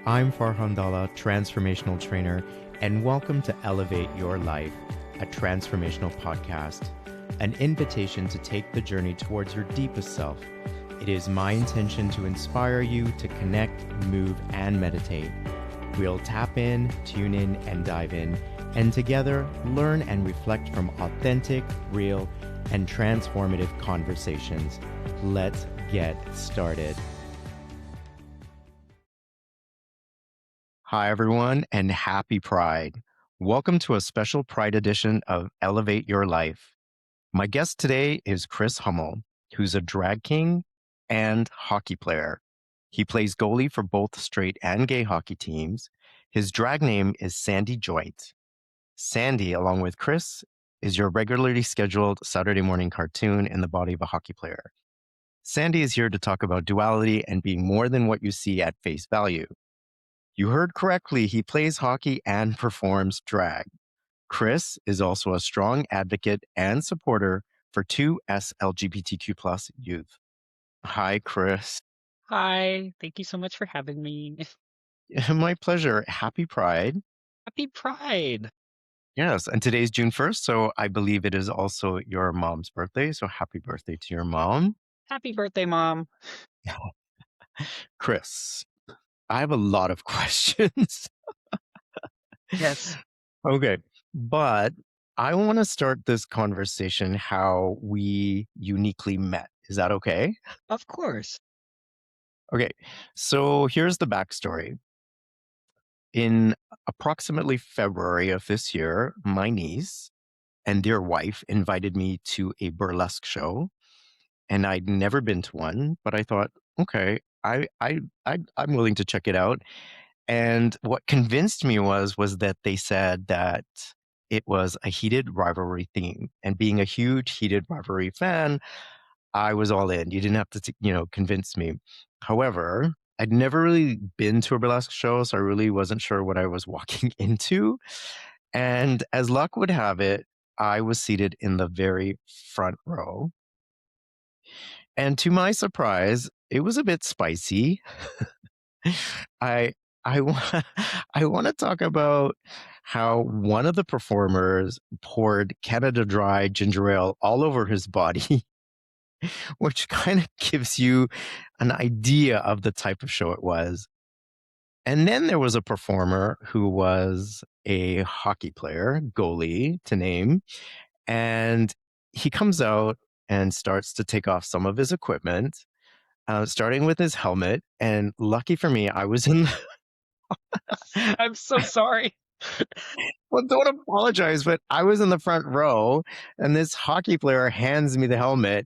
I'm Farhan Dalla, transformational trainer, and welcome to Elevate Your Life, a transformational podcast, an invitation to take the journey towards your deepest self. It is my intention to inspire you to connect, move, and meditate. We'll tap in, tune in, and dive in, and together learn and reflect from authentic, real, and transformative conversations. Let's get started. Hi, everyone, and happy Pride. Welcome to a special Pride edition of Elevate Your Life. My guest today is Kris Hummel, who's a drag king and hockey player. He plays goalie for both straight and gay hockey teams. His drag name is Sandy Joint. Sandy, along with Kris, is your regularly scheduled Saturday morning cartoon in the body of a hockey player. Sandy is here to talk about duality and being more than what you see at face value. You heard correctly, he plays hockey and performs drag. Kris is also a strong advocate and supporter for 2S LGBTQ+ youth. Hi, Kris. Hi, thank you so much for having me. My pleasure. Happy Pride. Happy Pride. Yes, and today's June 1st, so I believe it is also your mom's birthday, so happy birthday to your mom. Happy birthday, Mom. Kris, I have a lot of questions. Yes. Okay, but I want to start this conversation how we uniquely met. Is that okay? Of course. Okay, so here's the backstory. In approximately February of this year, my niece and their wife invited me to a burlesque show, and I'd never been to one, but I thought, okay, I'm willing to check it out. And what convinced me was that they said that it was a heated rivalry theme, and being a huge heated rivalry fan, I was all in. You didn't have to, convince me. However, I'd never really been to a burlesque show, so I really wasn't sure what I was walking into. And as luck would have it, I was seated in the very front row. And to my surprise, it was a bit spicy. I I wa- I want to talk about how one of the performers poured Canada Dry ginger ale all over his body, which kind of gives you an idea of the type of show it was. And then there was a performer who was a hockey player, goalie to name, and he comes out and starts to take off some of his equipment, starting with his helmet. And lucky for me, I was in. I'm so sorry. Well, don't apologize, but I was in the front row, and this hockey player hands me the helmet.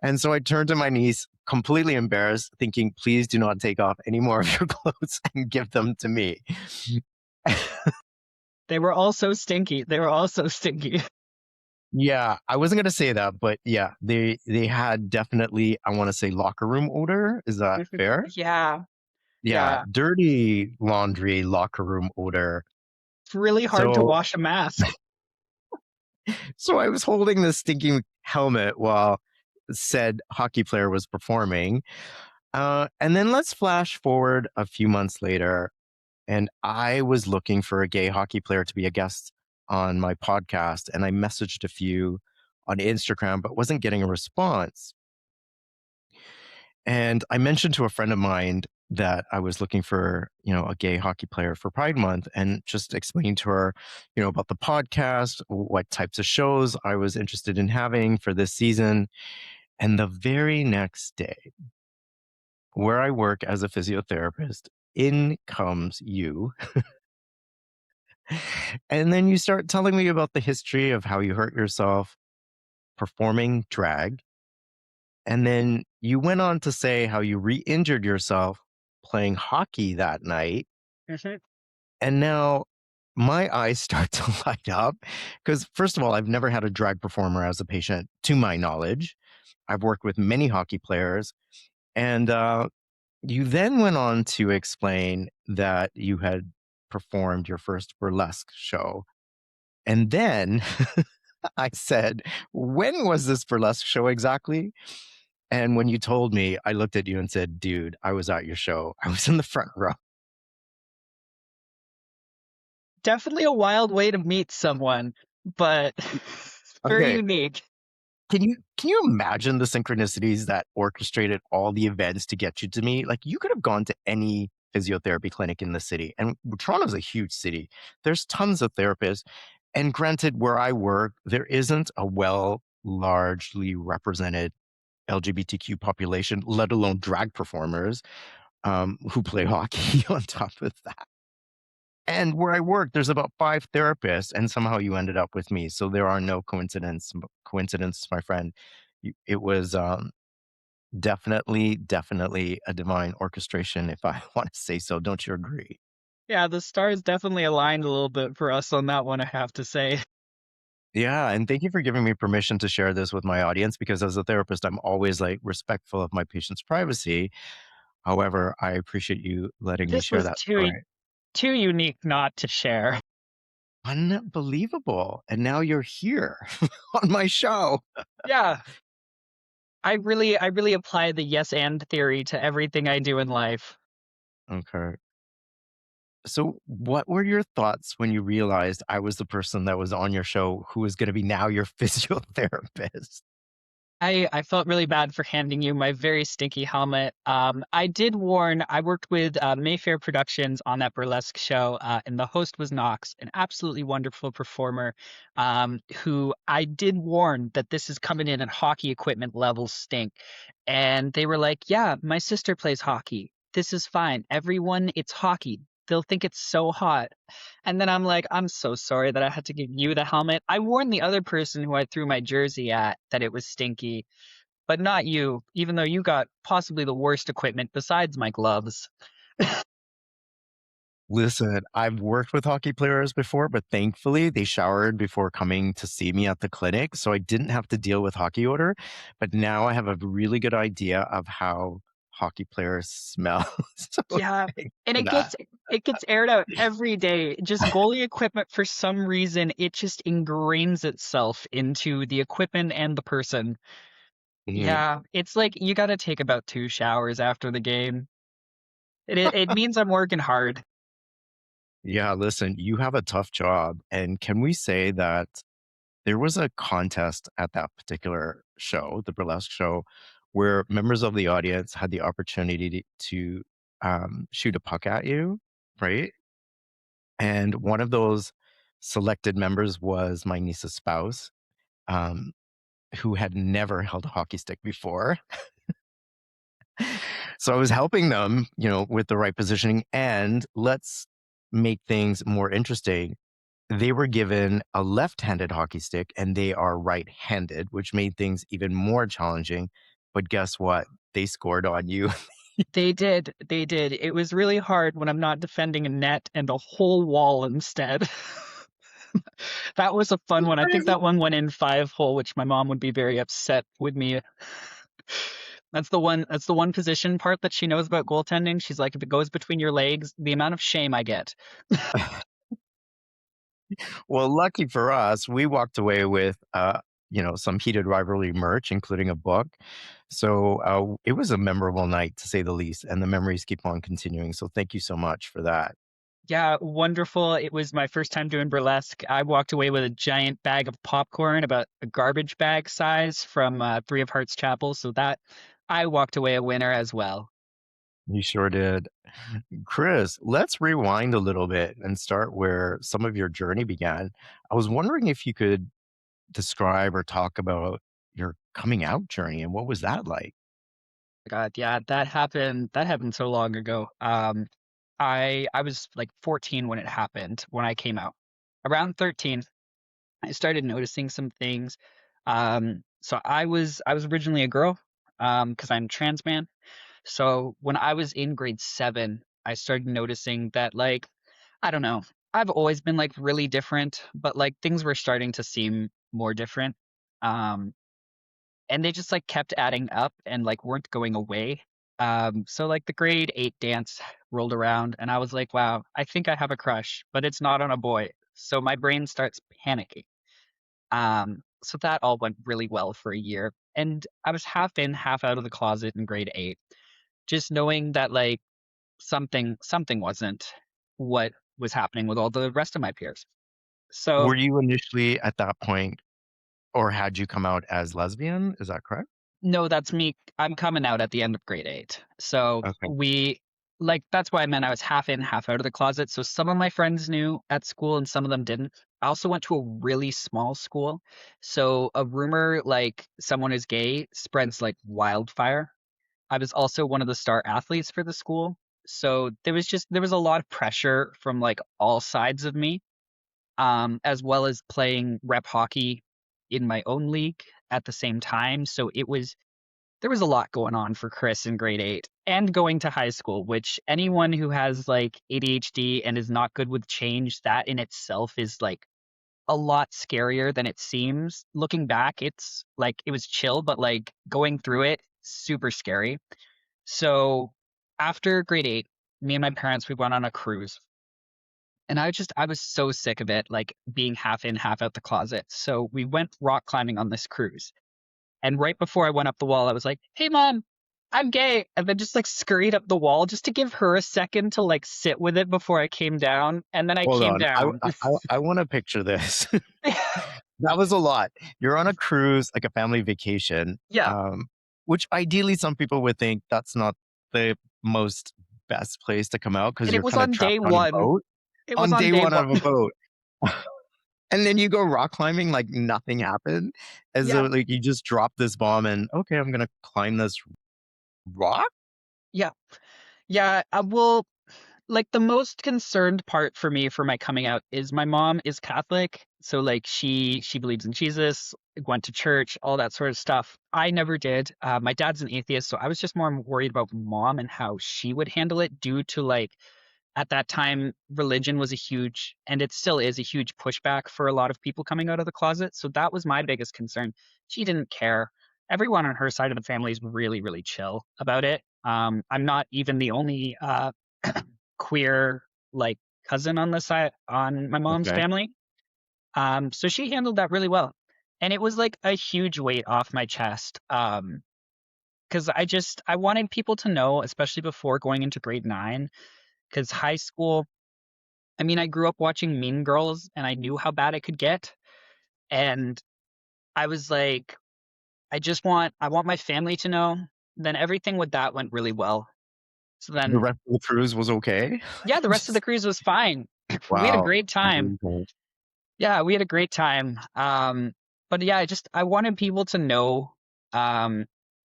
And so I turned to my niece, completely embarrassed, thinking, please do not take off any more of your clothes and give them to me. They were all so stinky. They were all so stinky. Yeah, I wasn't going to say that, but yeah, they had definitely, I want to say, locker room odor. Is that fair? Yeah. Yeah, Yeah. dirty laundry locker room odor. It's really hard to So, wash a mask. so I was holding this stinking helmet while said hockey player was performing. And then let's flash forward a few months later, and I was looking for a gay hockey player to be a guest on my podcast, and I messaged a few on Instagram, but wasn't getting a response. And I mentioned to a friend of mine that I was looking for, a gay hockey player for Pride Month, and just explained to her, about the podcast, what types of shows I was interested in having for this season. And the very next day, where I work as a physiotherapist, in comes you. And then you start telling me about the history of how you hurt yourself performing drag. And then you went on to say how you re-injured yourself playing hockey that night. Mhm. And now my eyes start to light up because, first of all, I've never had a drag performer as a patient, to my knowledge. I've worked with many hockey players. And you then went on to explain that you had performed your first burlesque show. And then I said, when was this burlesque show exactly? And when you told me, I looked at you and said, dude, I was at your show. I was in the front row. definitely a wild way to meet someone, but very Okay. unique. Can you imagine the synchronicities that orchestrated all the events to get you to me? Like you could have gone to any physiotherapy clinic in the city. And Toronto's a huge city. There's tons of therapists. And granted, where I work, there isn't a largely represented LGBTQ population, let alone drag performers who play hockey on top of that. And where I work, there's about 5 therapists, and somehow you ended up with me. So there are no coincidence, my friend. It was definitely a divine orchestration, if I want to say so. Don't you agree? Yeah, the stars definitely aligned a little bit for us on that one, I have to say. Yeah, and thank you for giving me permission to share this with my audience because as a therapist, I'm always like respectful of my patient's privacy. However, I appreciate you letting me This share was that story. too unique not to share. Unbelievable. And now you're here on my show. Yeah, I really apply the yes and theory to everything I do in life. Okay. So, what were your thoughts when you realized I was the person that was on your show who was going to be now your physiotherapist? I felt really bad for handing you my very stinky helmet. I did warn. I worked with Mayfair Productions on that burlesque show, and the host was Knox, an absolutely wonderful performer, who I did warn that this is coming in at hockey equipment levels stink, and they were like, "Yeah, my sister plays hockey. This is fine. Everyone, it's hockey. They'll think it's so hot." And then I'm like, I'm so sorry that I had to give you the helmet. I warned the other person who I threw my jersey at that it was stinky, but not you, even though you got possibly the worst equipment besides my gloves. Listen, I've worked with hockey players before, but thankfully they showered before coming to see me at the clinic. So I didn't have to deal with hockey odor. But now I have a really good idea of how hockey players smell. So Yeah, thanks and for that. it gets aired out every day. Just goalie equipment for some reason it just ingrains itself into the equipment and the person. Mhm. Yeah, it's like you got to take about 2 showers after the game. It means I'm working hard. Yeah, listen, you have a tough job. And can we say that there was a contest at that particular show, the burlesque show, where members of the audience had the opportunity to shoot a puck at you, right? And one of those selected members was my niece's spouse, um, who had never held a hockey stick before. So I was helping them, with the right positioning. And let's make things more interesting. They were given a left-handed hockey stick and they are right-handed, which made things even more challenging. But guess what? They scored on you. They did. They did. It was really hard when I'm not defending a net and a whole wall instead. That was a fun one. I think that one went in 5 hole, which my mom would be very upset with me. That's the one position part that she knows about goaltending. She's like, if it goes between your legs, the amount of shame I get. Well, lucky for us, we walked away with, some heated rivalry merch, including a book. So it was a memorable night, to say the least, and the memories keep on continuing. So thank you so much for that. Yeah, wonderful. It was my first time doing burlesque. I walked away with a giant bag of popcorn, about a garbage bag size from Three of Hearts Chapel. So that I walked away a winner as well. You sure did. Kris, let's rewind a little bit and start where some of your journey began. I was wondering if you could describe or talk about your coming out journey and what was that like? God, yeah, that happened so long ago. I was like 14 when it happened, when I came out. Around 13, I started noticing some things. So I was originally a girl, because I'm trans man. So when I was in grade 7, I started noticing that, like, I don't know, I've always been like really different, but like things were starting to seem more different. Um, and they just like kept adding up and like weren't going away. So like the grade 8 dance rolled around and I was like, wow, I think I have a crush, but it's not on a boy. So my brain starts panicking. So that all went really well for a year. And I was half in, half out of the closet in grade 8, just knowing that like something wasn't what was happening with all the rest of my peers. Were So you initially at that point, or had you come out as lesbian? Is that correct? no, that's me. I'm coming out at the end of grade 8. So Okay. that's why I meant I was half in, half out of the closet. So some of my friends knew at school and some of them didn't. I also went to a really small school. So a rumor like someone is gay spreads like wildfire. I was also one of the star athletes for the school. So there was a lot of pressure from like all sides of me, as well as playing rep hockey in my own league at the same time. So there was a lot going on for Kris in grade 8 and going to high school, which anyone who has like ADHD and is not good with change, that in itself is like a lot scarier than it seems. Looking back, it's like it was chill, but like going through it, super scary. So after grade 8, me and my parents, we went on a cruise. And I was so sick of it, like being half in, half out the closet. So we went rock climbing on this cruise. And right before I went up the wall, I was like, "Hey, mom, I'm gay." And then just like scurried up the wall just to give her a second to like sit with it before I came down. And then I Hold came on. down. I want to picture this. That was a lot. You're on a cruise, like a family vacation, Yeah. which ideally some people would think that's not the most best place to come out because And it you're was kind of on day trapped on a one. boat It was on on day day one one. of a boat. And then you go rock climbing like nothing happened, as though Yeah. like you just dropped this bomb and okay, I'm gonna climb this rock. Yeah. Yeah. Well, like the most concerned part for me for my coming out is my mom is Catholic, so like she believes in Jesus, went to church, all that sort of stuff. I never did. My dad's an atheist, so I was just more worried about mom and how she would handle it due to like at that time religion was a huge and it still is a huge pushback for a lot of people coming out of the closet. So that was my biggest concern. She didn't care. Everyone on her side of the family is really, really chill about it. I'm not even the only queer like cousin on the side on my mom's Okay. family. So she handled that really well. And it was like a huge weight off my chest. Because I wanted people to know, especially before going into grade 9, because high school, I mean, I grew up watching Mean Girls and I knew how bad it could get. And I was like, I want my family to know. Then everything with that went really well. So The then, rest of the cruise was okay. yeah, the rest of the Just cruise was fine. We had a wow. great time. Amazing. Yeah, we had a great time. But yeah, I wanted people to know, um,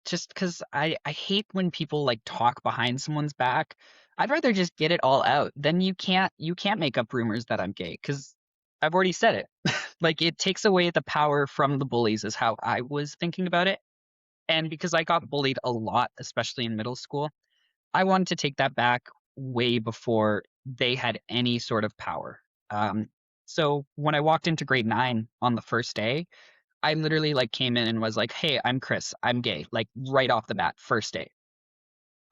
just because I hate when people like talk behind someone's back. I'd rather just get it all out. Then you can't make up rumors that I'm gay because I've already said it. Like it takes away the power from the bullies is how I was thinking about it. And because I got bullied a lot, especially in middle school, I wanted to take that back way before they had any sort of power. Um, so when I walked into grade 9 on the first day, I literally like came in and was like, "Hey, I'm Kris. I'm gay." Like right off the bat, first day.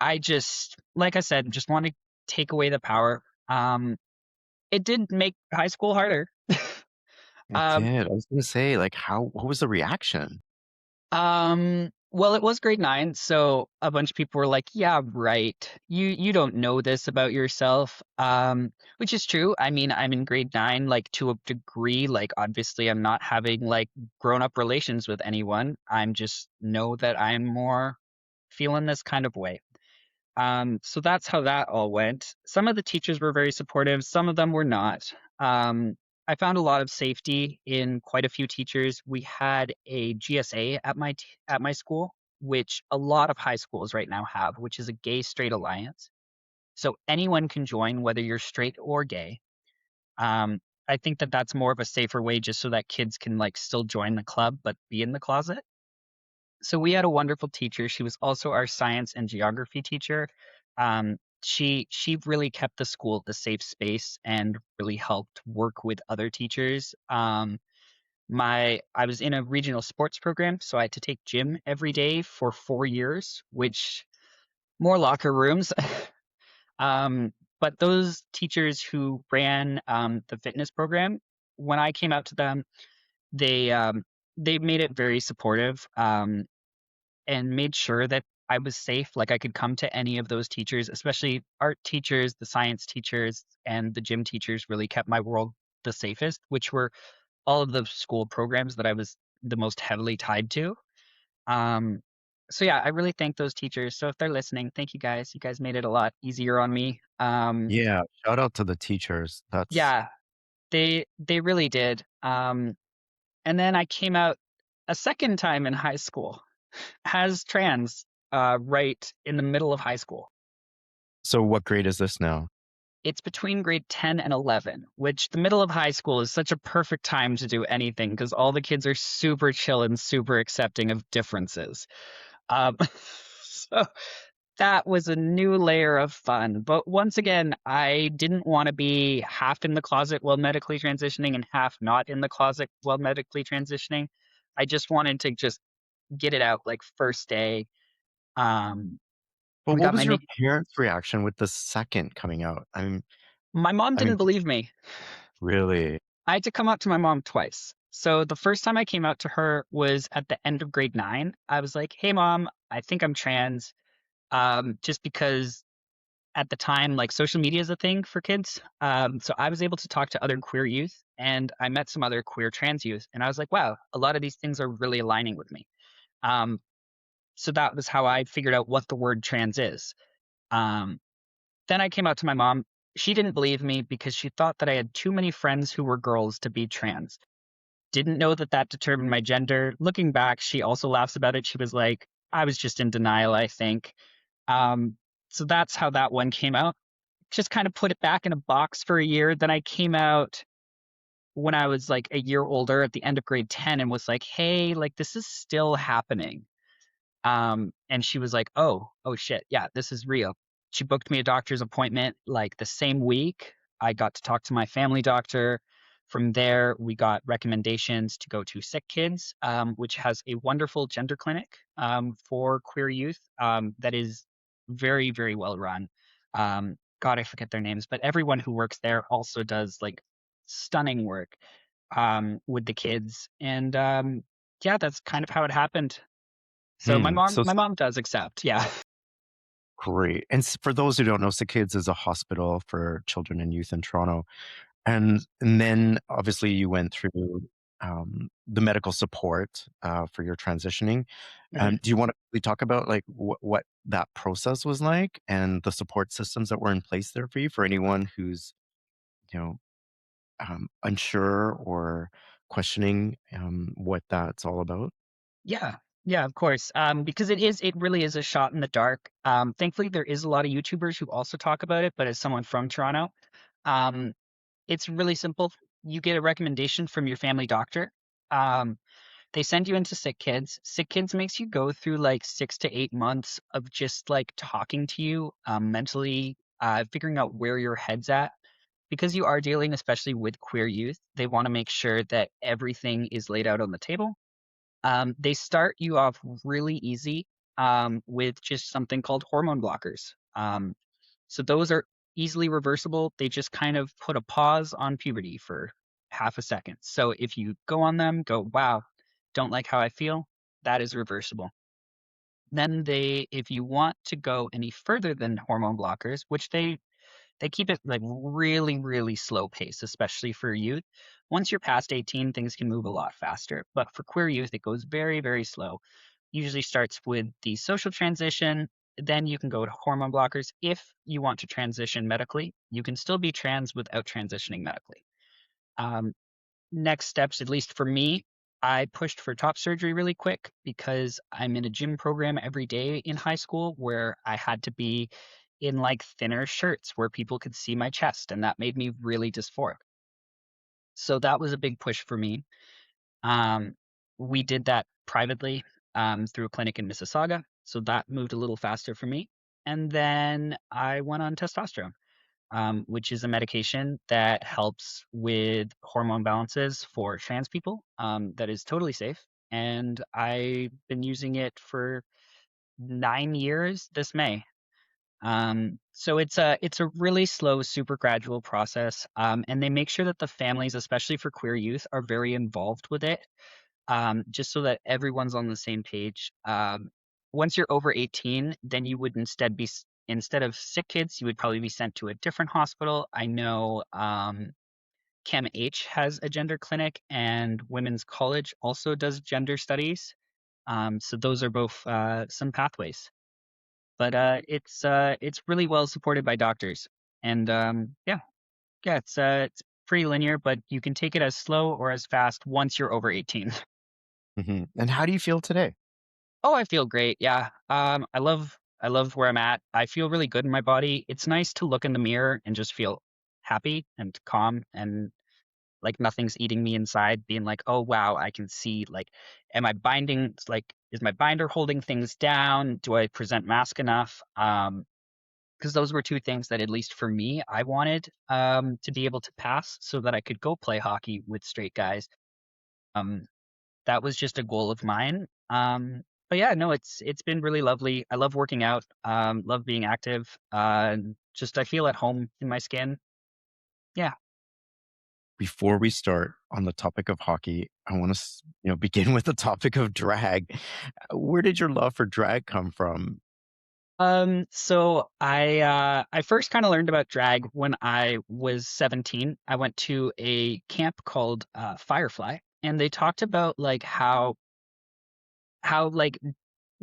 I just, like I said, just want to take away the power. It did make high school harder. It Um, did. I was gonna say, like, what was the reaction? well, it was grade 9, so a bunch of people were like, "Yeah, right. You don't know this about yourself." Which is true. I mean, I'm in grade 9, like to a degree, like obviously I'm not having like grown-up relations with anyone. I'm just know that I'm more feeling this kind of way. So that's how that all went. Some of the teachers were very supportive, some of them were not. I found a lot of safety in quite a few teachers. We had a GSA at at my school, which a lot of high schools right now have, which is a gay straight alliance. So anyone can join, whether you're straight or gay. Um, I think that that's more of a safer way, just so that kids can like still join the club but be in the closet. So we had a wonderful teacher. She was also our science and geography teacher. She really kept the school a safe space and really helped work with other teachers. My I was in a regional sports program, so I had to take gym every day for 4 years, which more locker rooms. um, but those teachers who ran the fitness program, when I came out to them, they um, they made it very supportive. And made sure that I was safe. Like I could come to any of those teachers, especially art teachers, the science teachers, and the gym teachers really kept my world the safest, which were all of the school programs that I was the most heavily tied to. Um, so yeah, I really thank those teachers. So if they're listening, thank you guys. You guys made it a lot easier on me. Yeah, shout out to the teachers. That's Yeah, they really did. And then I came out a second time in high school as trans, right in the middle of high school. so what grade is this now? It's between grade 10 and 11, which the middle of high school is such a perfect time to do anything because all the kids are super chill and super accepting of differences. Um, so that was a new layer of fun. But once again, I didn't want to be half in the closet while medically transitioning and half not in the closet while medically transitioning. I just wanted to just get it out like first day. Um, Well, we what got my was your parents' reaction with the second coming out? my mom I mean, didn't believe me. really? I had to come out to my mom twice. So the first time I came out to her was at the end of grade 9. I was like, "Hey mom, I think I'm trans." Just because at the time, like social media is a thing for kids. So I was able to talk to other queer youth and I met some other queer trans youth. And I was like, wow, a lot of these things are really aligning with me. Um, so that was how I figured out what the word trans is. Um, then I came out to my mom. She didn't believe me because she thought that I had too many friends who were girls to be trans. Didn't know that that determined my gender. Looking back, she also laughs about it. She was like, I was just in denial, I think. Um, so that's how that one came out. Just kind of put it back in a box for a year. Then I came out when I was like a year older at the end of grade 10 and was like, hey, like this is still happening. And she was like, oh shit, yeah, this is real. She booked me a doctor's appointment like the same week. I got to talk to my family doctor. From there, we got recommendations to go to Sick Kids, which has a wonderful gender clinic for queer youth that is very, very well run. God, I forget their names, but everyone who works there also does like stunning work with the kids. And yeah, that's kind of how it happened. So my Hmm. mom So my it's mom does accept, yeah. great. And for those who don't know, Sick Kids is a hospital for children and youth in Toronto. And then obviously you went through the medical support for your transitioning. Mhm. Do you want to really talk about like what that process was like and the support systems that were in place there for you for anyone who's you know unsure or questioning what that's all about? Yeah. Yeah, of course. Because it really is a shot in the dark. Thankfully there is a lot of YouTubers who also talk about it, but as someone from Toronto, um, it's really simple. You get a recommendation from your family doctor. Um, they send you into Sick Kids. Sick Kids makes you go through like 6 to 8 months of just like talking to you mentally, figuring out where your head's at. Because you are dealing, especially with queer youth, they want to make sure that everything is laid out on the table. They start you off really easy with just something called hormone blockers. So those are easily reversible. They just kind of put a pause on puberty for half a second. So if you go on them, go, wow, don't like how I feel, that is reversible. Then if you want to go any further than hormone blockers, which they keep it like really, really slow pace, especially for youth. Once you're past 18, things can move a lot faster. But for queer youth, it goes very, very slow. Usually starts with the social transition. Then you can go to hormone blockers. If you want to transition medically, you can still be trans without transitioning medically. Um, Next steps, at least for me, I pushed for top surgery really quick because I'm in a gym program every day in high school where I had to be in like thinner shirts where people could see my chest, and that made me really dysphoric. So that was a big push for me. Um, we did that privately through a clinic in Mississauga, so that moved a little faster for me. And then I went on testosterone, which is a medication that helps with hormone balances for trans people. That is totally safe, and I've been using it for 9 years this May. So it's a really slow, super gradual process, and they make sure that the families, especially for queer youth, are very involved with it, just so that everyone's on the same page. once you're over 18, then you would instead instead of sick kids, you would probably be sent to a different hospital. I know Chem H has a gender clinic, and Women's College also does gender studies. So those are both some pathways. But it's really well supported by doctors, and yeah, it's pretty linear, but you can take it as slow or as fast once you're over 18. And how do you feel today? Oh, I feel great. Yeah. I love where I'm at. I feel really good in my body. It's nice to look in the mirror and just feel happy and calm and like nothing's eating me inside, being like, "Oh wow, I can see like am I binding like is my binder holding things down? Do I present mask enough?" Because those were two things that at least for me, I wanted to be able to pass so that I could go play hockey with straight guys. Um that was just a goal of mine. But yeah, no, it's been really lovely. I love working out. Love being active. Just I feel at home in my skin. Yeah. Before we start on the topic of hockey, I want to, begin with the topic of drag. Where did your love for drag come from? So I first kind of learned about drag when I was 17. I went to a camp called Firefly, and they talked about like how like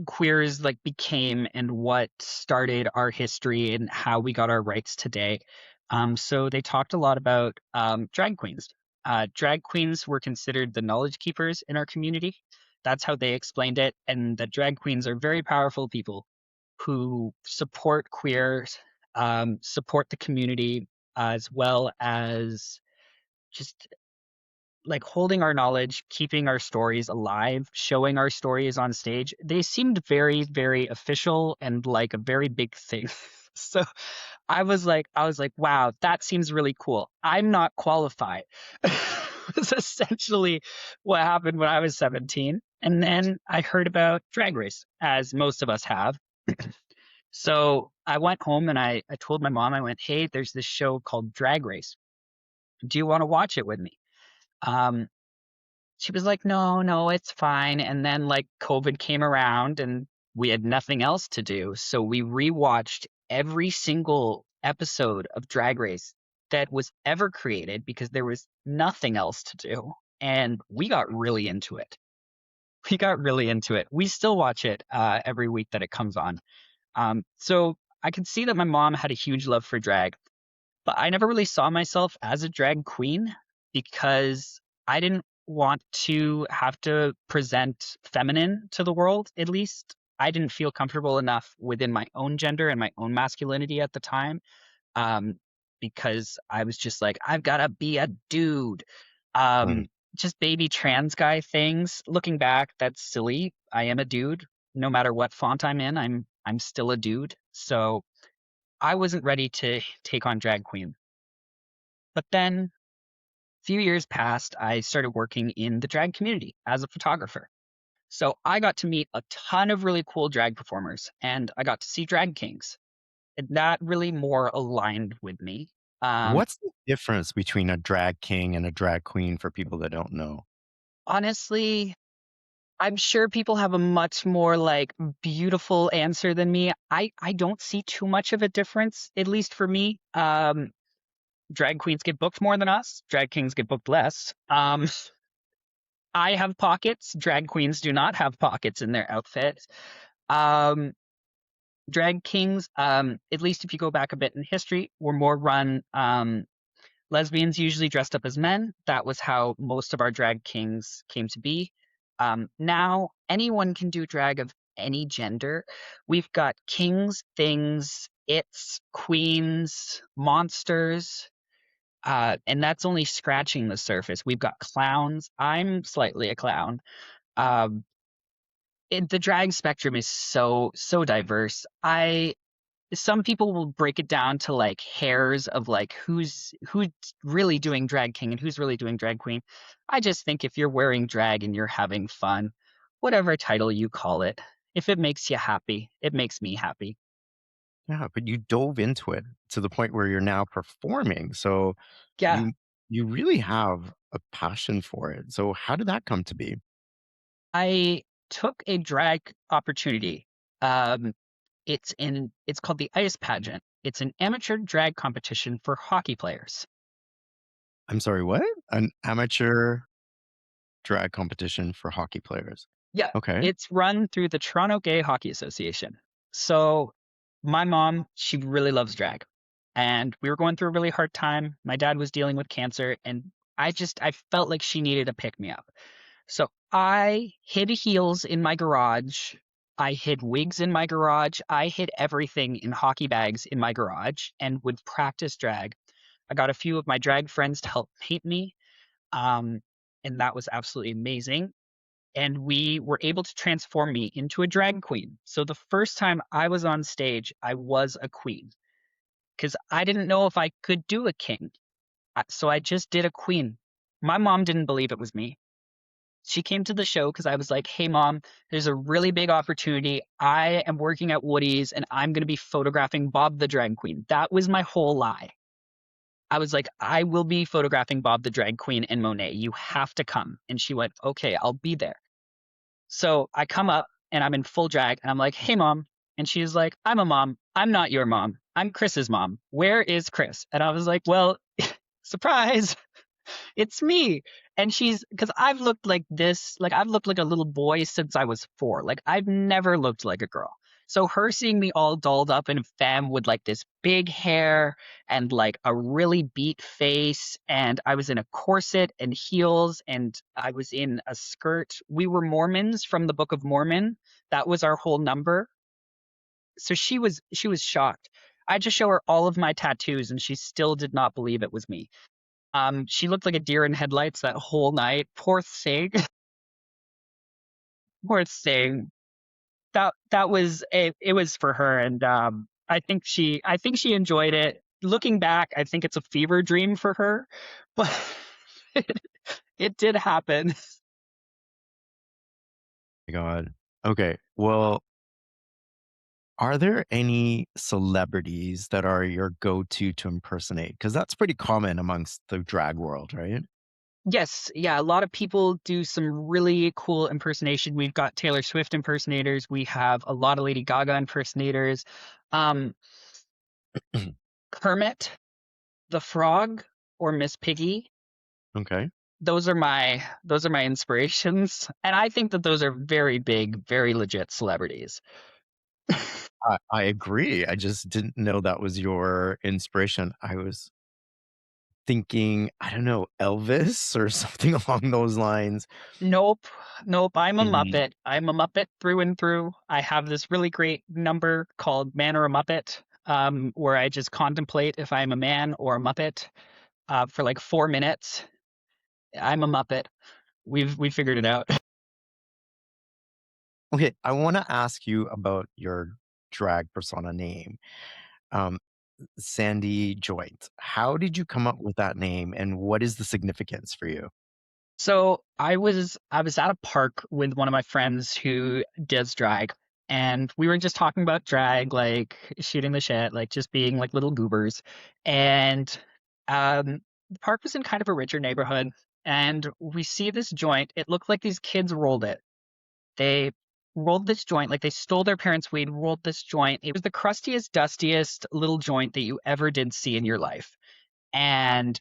queers like became and what started our history and how we got our rights today. So they talked a lot about drag queens. Drag queens were considered the knowledge keepers in our community. That's how they explained it, and that drag queens are very powerful people who support queers, support the community, as well as just like holding our knowledge, keeping our stories alive, showing our stories on stage. They seemed very, very official and like a very big thing. So I was like, wow, that seems really cool. I'm not qualified. Was essentially what happened when I was 17. And then I heard about Drag Race, as most of us have. So I went home and I told my mom, I went, hey, there's this show called Drag Race. Do you want to watch it with me? Um, she was like, no, no, it's fine. And then like COVID came around and we had nothing else to do. So we rewatched every single episode of Drag Race that was ever created because there was nothing else to do. And we got really into it. We got really into it. We still watch it every week that it comes on. So I could see that my mom had a huge love for drag, but I never really saw myself as a drag queen because I didn't want to have to present feminine to the world, at least. I didn't feel comfortable enough within my own gender and my own masculinity at the time, um, because I was just like, I've got to be a dude. Mm. Um, just baby trans guy things. Looking back, that's silly. I am a dude. No matter what font I'm in, I'm still a dude. So I wasn't ready to take on drag queen. But then a few years passed, I started working in the drag community as a photographer. So I got to meet a ton of really cool drag performers and I got to see drag kings. And that really more aligned with me. Um, What's the difference between a drag king and a drag queen for people that don't know? Honestly, I'm sure people have a much more like beautiful answer than me. I don't see too much of a difference, at least for me. Drag queens get booked more than us. Drag kings get booked less. I have pockets. Drag queens do not have pockets in their outfits. Um, Drag kings, at least if you go back a bit in history, were more run. Lesbians usually dressed up as men. That was how most of our drag kings came to be. Now, anyone can do drag of any gender. We've got kings, things, its, queens, monsters, and that's only scratching the surface. We've got clowns. I'm slightly a clown. Um, the drag spectrum is so diverse. I Some people will break it down to like hairs of like who's really doing drag king and who's really doing drag queen. I just think if you're wearing drag and you're having fun, whatever title you call it, if it makes you happy, it makes me happy. Yeah, but you dove into it to the point where you're now performing. So Yeah, you you really have a passion for it. So how did that come to be? I took a drag opportunity. Um, it's called the Ice Pageant. It's an amateur drag competition for hockey players. I'm sorry, what? An amateur drag competition for hockey players. Yeah, Okay. it's run through the Toronto Gay Hockey Association. So my mom, she really loves drag. And we were going through a really hard time. My dad was dealing with cancer, and I felt like she needed a pick me up. So I hid heels in my garage. I hid wigs in my garage. I hid everything in hockey bags in my garage and would practice drag. I got a few of my drag friends to help paint me. Um, and that was absolutely amazing. And we were able to transform me into a drag queen. So the first time I was on stage, I was a queen because I didn't know if I could do a king. So I just did a queen. My mom didn't believe it was me. She came to the show because I was like, hey, mom, there's a really big opportunity. I am working at Woody's and I'm going to be photographing Bob the Drag Queen. That was my whole lie. I was like, I will be photographing Bob the Drag Queen and Monet. You have to come. And she went, okay, I'll be there. So I come up and I'm in full drag and I'm like, hey, mom. And she's like, I'm a mom. I'm not your mom. I'm Chris's mom. Where is Kris? And I was like, well, surprise. It's me. And she's because I've looked like this, like I've looked like a little boy since I was 4. Like I've never looked like a girl. So her seeing me all dolled up in femme with like this big hair and like a really beat face, and I was in a corset and heels, and I was in a skirt. We were Mormons from the Book of Mormon. That was our whole number. So she was shocked. I just show her all of my tattoos and she still did not believe it was me. She looked like a deer in headlights that whole night. Poor thing. Poor thing. That was it was for her, and I think she enjoyed it. Looking back, I think it's a fever dream for her, but it did happen. My God. Okay. Well, are there any celebrities that are your go-to to impersonate? Because that's pretty common amongst the drag world, right? Yes, yeah, a lot of people do some really cool impersonation. We've got Taylor Swift impersonators. We have a lot of Lady Gaga impersonators. Um, Kermit the Frog or Miss Piggy. Okay. Those are my inspirations, and I think that those are very big, very legit celebrities. I agree. I just didn't know that was your inspiration. I was thinking, I don't know, Elvis or something along those lines. Nope, nope. I'm a Mhm. Muppet. I'm a Muppet through and through. I have this really great number called Man or a Muppet, where I just contemplate if I'm a man or a Muppet, for like 4 minutes. I'm a Muppet. We figured it out. Okay, I want to ask you about your drag persona name, um, Sandy Joint. How did you come up with that name, and what is the significance for you? So I was at a park with one of my friends who does drag, and we were just talking about drag, like shooting the shit, like just being like little goobers. And the park was in kind of a richer neighborhood, and we see this joint. It looked like these kids rolled it. They rolled this joint, like they stole their parents' weed, rolled this joint. It was the crustiest, dustiest little joint that you ever did see in your life. And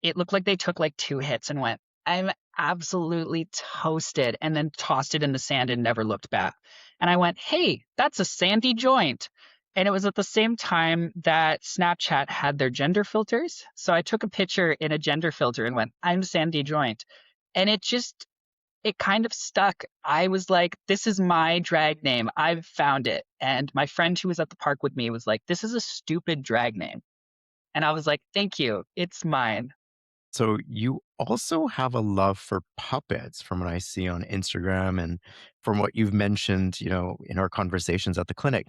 it looked like they took like 2 hits and went, "I'm absolutely toasted," and then tossed it in the sand and never looked back. And I went, "Hey, that's a sandy joint." And it was at the same time that Snapchat had their gender filters. So I took a picture in a gender filter and went, "I'm Sandy Joint." And it kind of stuck. I was like, this is my drag name. I've found it. And my friend who was at the park with me was like, this is a stupid drag name. And I was like, thank you. It's mine. So you also have a love for puppets from what I see on Instagram and from what you've mentioned, in our conversations at the clinic.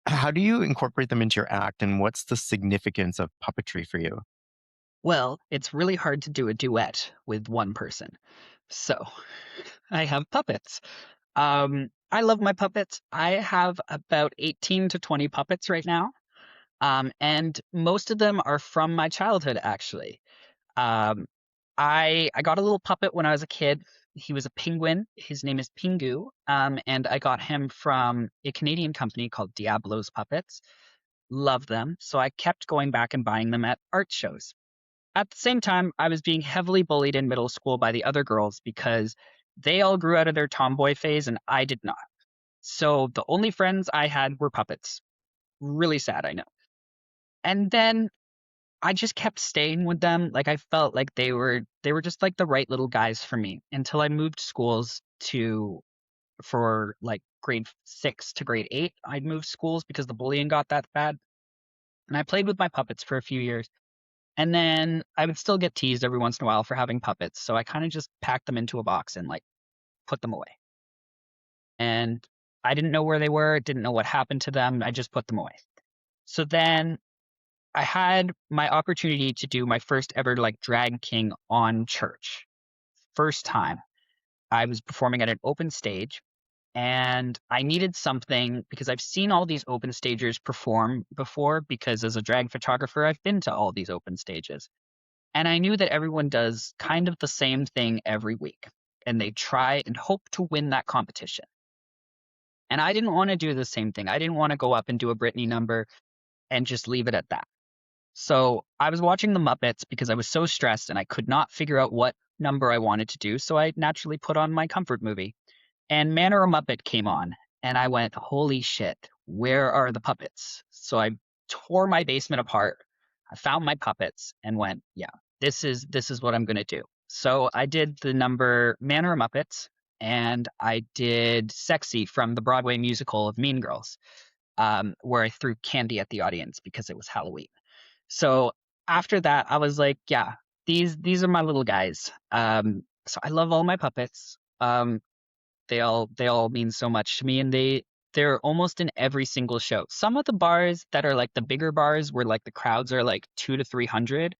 How do you incorporate them into your act, and what's the significance of puppetry for you? Well, it's really hard to do a duet with one person. So I have puppets. I love my puppets. I have about 18 to 20 puppets right now. And most of them are from my childhood, actually. Um, I got a little puppet when I was a kid. He was a penguin. His name is Pingu. And I got him from a Canadian company called Diablo's Puppets. Love them. So I kept going back and buying them at art shows. At the same time, I was being heavily bullied in middle school by the other girls because they all grew out of their tomboy phase and I did not. So the only friends I had were puppets. Really sad, I know. And then I just kept staying with them. Like I felt like they were just like the right little guys for me until I moved schools to for like grade 6 to grade 8. I'd moved schools because the bullying got that bad. And I played with my puppets for a few years. And then I would still get teased every once in a while for having puppets. So I kind of just packed them into a box and like put them away. And I didn't know where they were, didn't know what happened to them. I just put them away. So then I had my opportunity to do my first ever like drag king on church. First time I was performing at an open stage and I needed something because I've seen all these open stagers perform before because as a drag photographer, I've been to all these open stages. And I knew that everyone does kind of the same thing every week and they try and hope to win that competition. And I didn't want to do the same thing. I didn't want to go up and do a Britney number and just leave it at that. So I was watching the Muppets because I was so stressed and I could not figure out what number I wanted to do. So I naturally put on my comfort movie. And Man or a Muppet came on. And I went, holy shit, where are the puppets? So I tore my basement apart. I found my puppets and went, yeah, this is what I'm gonna do. So I did the number Man or a Muppets and I did Sexy from the Broadway musical of Mean Girls, where I threw candy at the audience because it was Halloween. So after that, I was like, yeah, these are my little guys. So I love all my puppets. They all mean so much to me, and they're almost in every single show. Some of the bars that are like the bigger bars where like the crowds are like 200 to 300,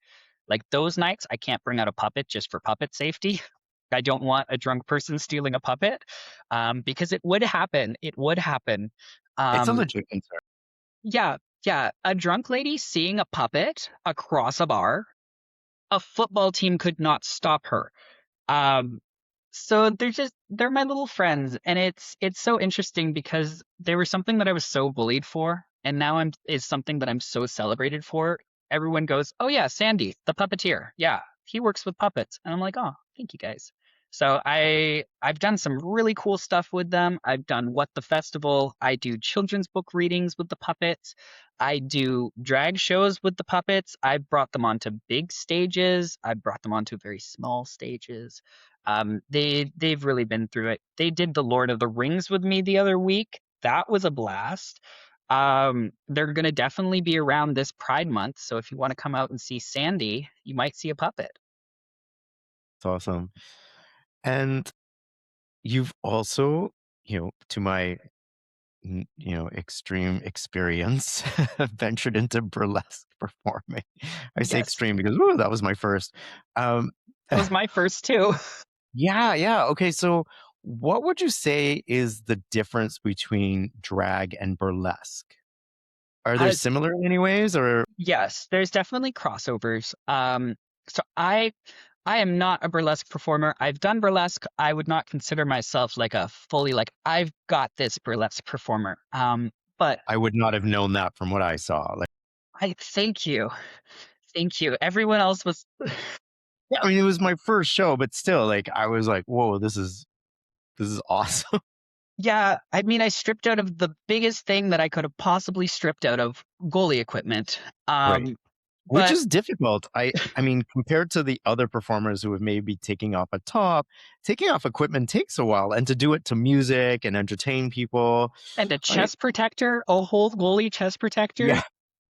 like those nights, I can't bring out a puppet just for puppet safety. I don't want a drunk person stealing a puppet, because it would happen. It would happen. It's a Um, legit concern. yeah, yeah, a drunk lady seeing a puppet across a bar, a football team could not stop her. Um, so they're my little friends, and it's so interesting because they were something that I was so bullied for, and now I'm is something that I'm so celebrated for. Everyone goes, "Oh yeah, Sandy, the puppeteer. Yeah, he works with puppets." And I'm like, "Oh, thank you guys." So I've done some really cool stuff with them. I've done What the Festival. I do children's book readings with the puppets. I do drag shows with the puppets. I brought them onto big stages. I brought them onto very small stages. They've really been through it. They did the Lord of the Rings with me the other week. That was a blast. They're gonna definitely be around this Pride Month, so if you want to come out and see Sandy, you might see a puppet. It's awesome. And you've also, to my extreme experience, ventured into burlesque performing. I say Yes, extreme because ooh, that was my first. Um, that was my first too. yeah, yeah. Okay, so what would you say is the difference between drag and burlesque? Are there Uh, similar in any ways, or yes, there's definitely crossovers. So I am not a burlesque performer. I've done burlesque. I would not consider myself like a fully like I've got this burlesque performer. But I would not have known that from what I saw. Like, I thank you. Thank you. Everyone else was yeah, I mean, it was my first show, but still, like, I was like, whoa, this is awesome. yeah, I mean I stripped out of the biggest thing that I could have possibly stripped out of goalie equipment. Right. Which But is difficult. I mean, compared to the other performers who have maybe taking off a top, taking off equipment takes a while, and to do it to music and entertain people, and a like, chest protector, a whole goalie chest protector, yeah,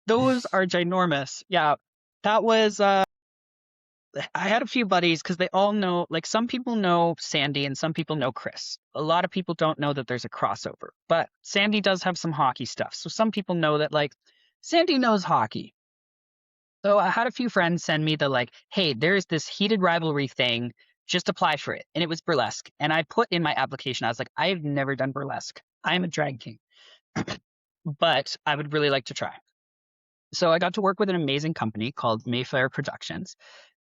those are ginormous. Yeah. That was I had a few buddies because they all know, like some people know Sandy and some people know Kris. A lot of people don't know that there's a crossover, but Sandy does have some hockey stuff. So some people know that like Sandy knows hockey. So I had a few friends send me the like, hey, there's this heated rivalry thing. Just apply for it. And it was burlesque. And I put in my application, I was like, I've never done burlesque. I'm a drag king, but I would really like to try. So I got to work with an amazing company called Mayfair Productions.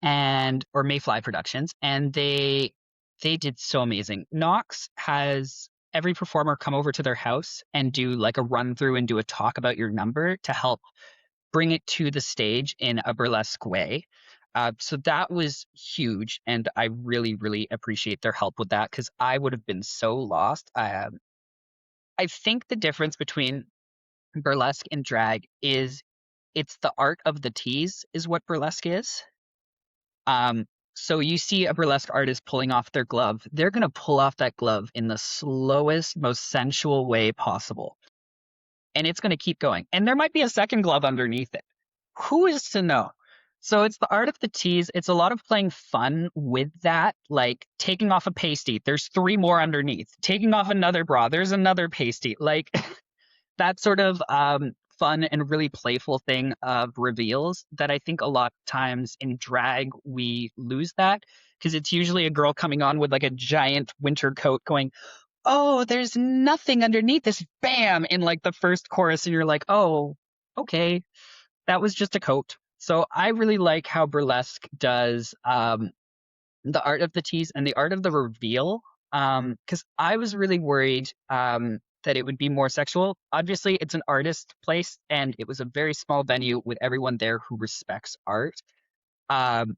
and or Mayfly Productions, and they did so amazing. Knox has every performer come over to their house and do like a run through and do a talk about your number to help bring it to the stage in a burlesque way. So that was huge, and I really, really appreciate their help with that because I would have been so lost. I think the difference between burlesque and drag is it's the art of the tease, is what burlesque is. Um, so you see a burlesque artist pulling off their glove, they're going to pull off that glove in the slowest, most sensual way possible. And it's going to keep going. And there might be a second glove underneath it. Who is to know? So it's the art of the tease. It's a lot of playing fun with that, like taking off a pasty. There's three more underneath. Taking off another bra. There's another pasty. Like that sort of fun and really playful thing of reveals that I think a lot of times in drag we lose that because it's usually a girl coming on with like a giant winter coat going, "Oh, there's nothing underneath this." Bam! In like the first chorus, and you're like, "Oh, okay, that was just a coat." So I really like how burlesque does the art of the tease and the art of the reveal. Because I was really worried that it would be more sexual. Obviously, it's an artist place, and it was a very small venue with everyone there who respects art. Um,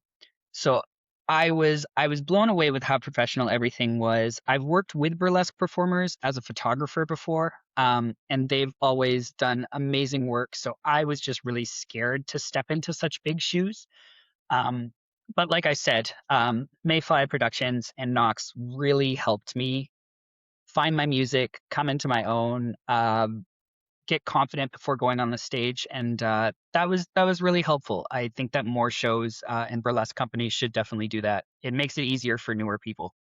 so I was blown away with how professional everything was. I've worked with burlesque performers as a photographer before, and they've always done amazing work. So I was just really scared to step into such big shoes. Um, but like I said, Mayfly Productions and Knox really helped me find my music, come into my own, get confident before going on the stage, and that was really helpful. I think that more shows and burlesque companies should definitely do that. It makes it easier for newer people.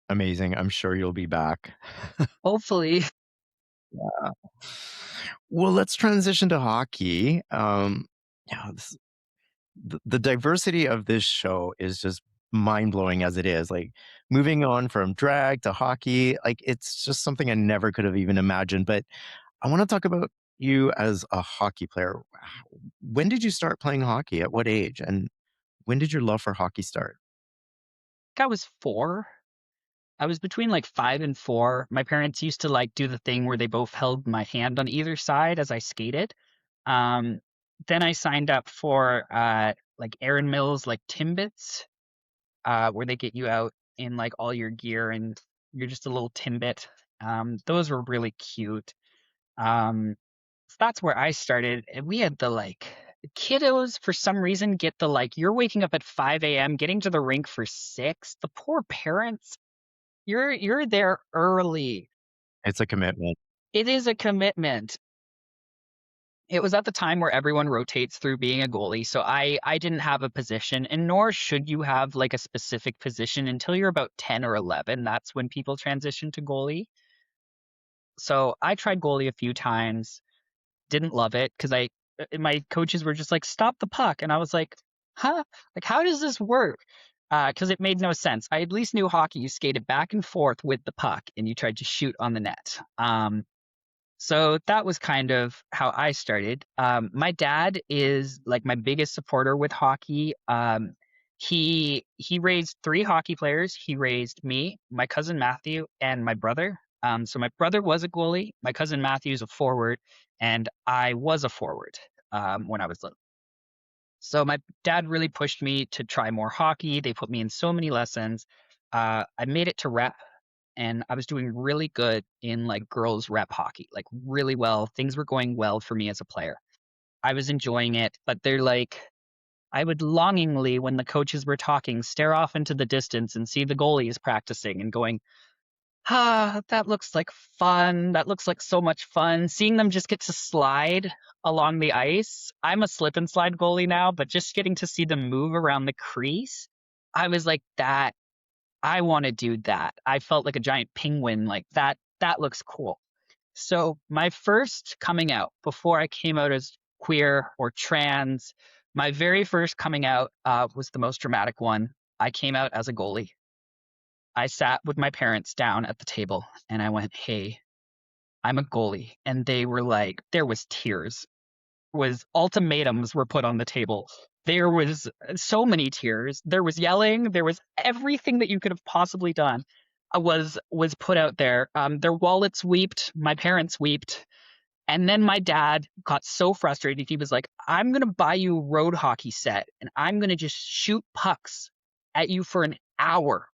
Amazing. I'm sure you'll be back. Hopefully. Well, let's transition to hockey. Yeah, the diversity of this show is just mind blowing as it is. Like moving on from drag to hockey, like it's just something I never could have even imagined. But I want to talk about you as a hockey player. When did you start playing hockey? At what age? And when did your love for hockey start? I was 4. I was between like 5 and 4. My parents used to like do the thing where they both held my hand on either side as I skated. Um, then I signed up for like Aaron Mills, like Timbits, where they get you out in like all your gear and you're just a little Timbit. Those were really cute. Um, so that's where I started. And we had the like kiddos for some reason get the like you're waking up at 5 a.m. getting to the rink for 6. The poor parents. You're there early. It's a commitment. It is a commitment. It was at the time where everyone rotates through being a goalie, so I didn't have a position, and nor should you have like a specific position until you're about 10 or 11. That's when people transition to goalie. So I tried goalie a few times, didn't love it because my coaches were just like, "Stop the puck," and I was like, "Huh? Like how does this work?" Because it made no sense. I at least knew hockey. You skated back and forth with the puck, and you tried to shoot on the net. So that was kind of how I started. My dad is like my biggest supporter with hockey. He raised 3 hockey players. He raised me, my cousin Matthew, and my brother. So my brother was a goalie. My cousin Matthew is a forward, and I was a forward when I was little. So my dad really pushed me to try more hockey. They put me in so many lessons. I made it to rep, and I was doing really good in like girls rep hockey, like really well. Things were going well for me as a player. I was enjoying it, but they're like, I would longingly, when the coaches were talking, stare off into the distance and see the goalies practicing and going, that looks like fun. That looks like so much fun. Seeing them just get to slide along the ice. I'm a slip and slide goalie now, but just getting to see them move around the crease, I was like, that I want to do that. I felt like a giant penguin, like that looks cool. So my first coming out before I came out as queer or trans, my very first coming out was the most dramatic one. I came out as a goalie. I sat with my parents down at the table and I went, "Hey, I'm a goalie." And they were like, there was tears was ultimatums were put on the table. There was so many tears. There was yelling. There was everything that you could have possibly done was put out there. Their wallets weeped. My parents weeped. And then my dad got so frustrated. He was like, I'm going to buy you a road hockey set and I'm going to just shoot pucks at you for an hour.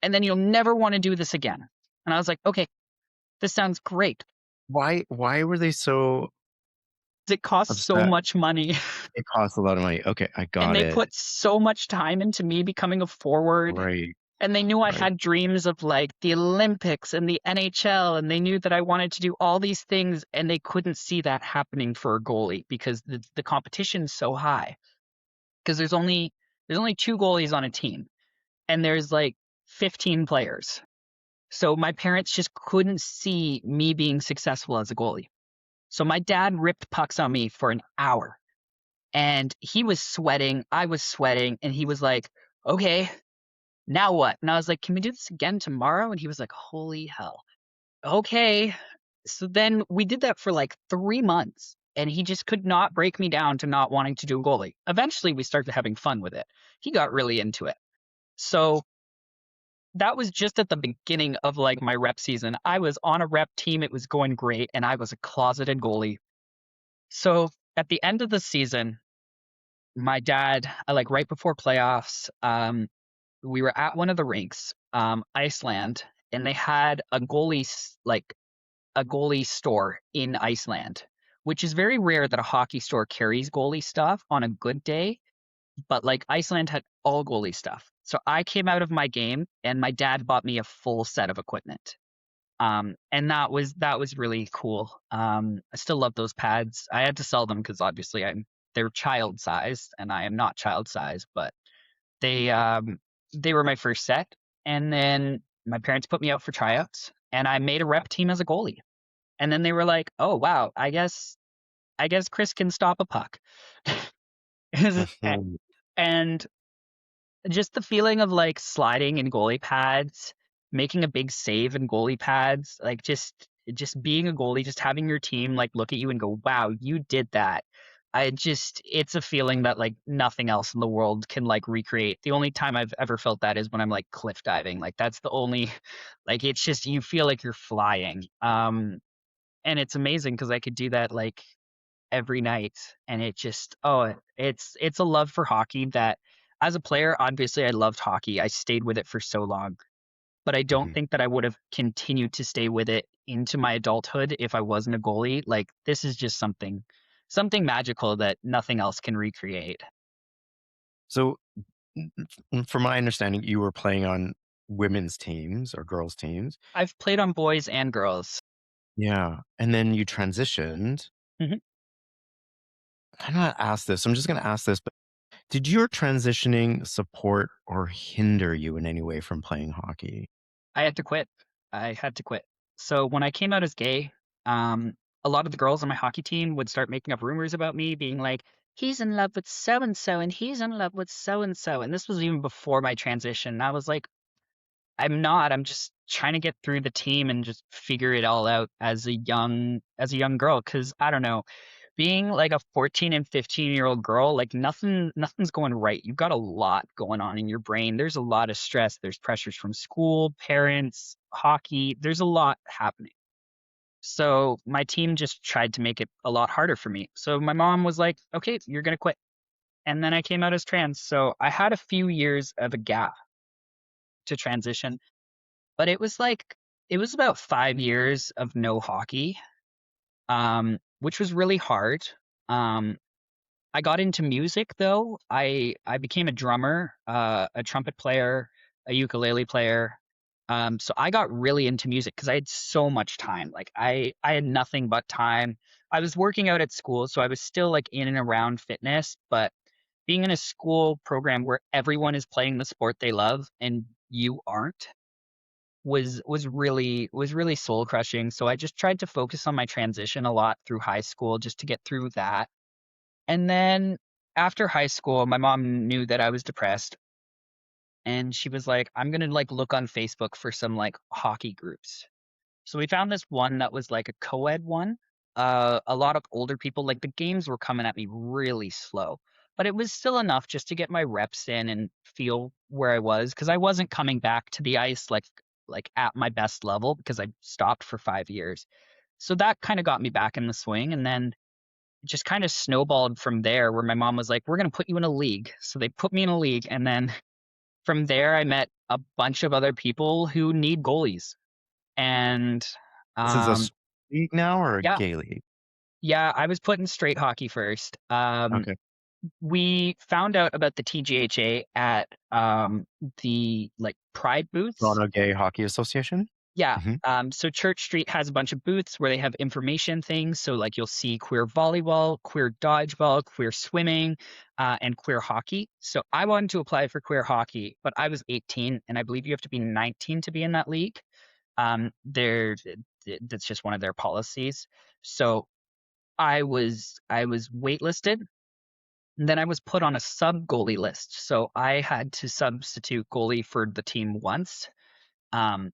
And then you'll never want to do this again. And I was like, okay, this sounds great. Why were they so It costs so upset? much money. It costs a lot of money. Okay, I And got they it. put so much time into me becoming a forward. Right, And they knew I right. had dreams of like the Olympics and the NHL. And they knew that I wanted to do all these things. And they couldn't see that happening for a goalie because the competition's so high. Because there's only two goalies on a team. And there's like 15 players. So my parents just couldn't see me being successful as a goalie. So my dad ripped pucks on me for an hour and he was sweating. I was sweating. And he was like, okay, now what? And I was like, can we do this again tomorrow? And he was like, holy hell. Okay. So then we did that for like 3 months and he just could not break me down to not wanting to do a goalie. Eventually we started having fun with it. He got really into it. So that was just at the beginning of like my rep season. I was on a rep team. It was going great. And I was a closeted goalie. So at the end of the season, my dad, like right before playoffs, we were at one of the rinks, Iceland, and they had like a goalie store in Iceland, which is very rare that a hockey store carries goalie stuff on a good day. But like Iceland had all goalie stuff. So I came out of my game and my dad bought me a full set of equipment. And that was really cool. I still love those pads. I had to sell them because obviously they're child sized and I am not child sized, but they were my first set. And then my parents put me out for tryouts and I made a rep team as a goalie. And then they were like, "Oh wow, I guess Kris can stop a puck." Mhm. And just the feeling of like sliding in goalie pads, making a big save in goalie pads, like just being a goalie, just having your team like look at you and go, "Wow, you did that." It's a feeling that like nothing else in the world can like recreate. The only time I've ever felt that is when I'm like cliff diving. Like that's the only like it's just you feel like you're flying. And it's amazing because I could do that like every night and it just it's a love for hockey that as a player obviously I loved hockey. I stayed with it for so long, but I don't Mhm. think that I would have continued to stay with it into my adulthood if I wasn't a goalie. Like this is just something magical that nothing else can recreate. So, from my understanding, you were playing on women's teams or girls' teams. I've played on boys and girls. Yeah, and then you transitioned. Mhm. I'm not ask this. I'm just going to ask this, but did your transitioning support or hinder you in any way from playing hockey? I had to quit. I had to quit. So when I came out as gay, um, a lot of the girls on my hockey team would start making up rumors about me, being like, he's in love with so and so, and he's in love with so and so. And this was even before my transition. And I was like, I'm not. I'm just trying to get through the team and just figure it all out as a young girl. Cause I don't know, being like a 14 and 15-year-old girl, like nothing's going right. You've got a lot going on in your brain. There's a lot of stress. There's pressures from school, parents, hockey. There's a lot happening. So my team just tried to make it a lot harder for me. So my mom was like, okay, you're going to quit. And then I came out as trans. So I had a few years of a gap to transition, but it was about 5 years of no hockey, which was really hard. Um, I got into music though. I became a drummer, a trumpet player, a ukulele player. So I got really into music because I had so much time. Like I had nothing but time. I was working out at school, so I was still like in and around fitness, but being in a school program where everyone is playing the sport they love and you aren't was really soul crushing. So I just tried to focus on my transition a lot through high school just to get through that. And then after high school, my mom knew that I was depressed and she was like, I'm gonna like look on Facebook for some like hockey groups. So we found this one that was like a co-ed one. a lot of older people. Like the games were coming at me really slow, but it was still enough just to get my reps in and feel where I was because I wasn't coming back to the ice like at my best level because I stopped for 5 years. So that kind of got me back in the swing, and then it just kind of snowballed from there. Where my mom was like, "We're gonna put you in a league," so they put me in a league, and then from there I met a bunch of other people who need goalies, and This is a um, league now or a yeah, gay league? yeah, I was put in straight hockey first. Okay. We found out about the TGHA at the like Pride booths. Toronto Gay Hockey Association? Yeah. Mhm. So Church Street has a bunch of booths where they have information things. So like you'll see queer volleyball, queer dodgeball, queer swimming, and queer hockey. So I wanted to apply for queer hockey, but I was 18, and I believe you have to be 19 to be in that league. There, that's just one of their policies. So I was waitlisted, and then I was put on a sub goalie list. So I had to substitute goalie for the team once. Um,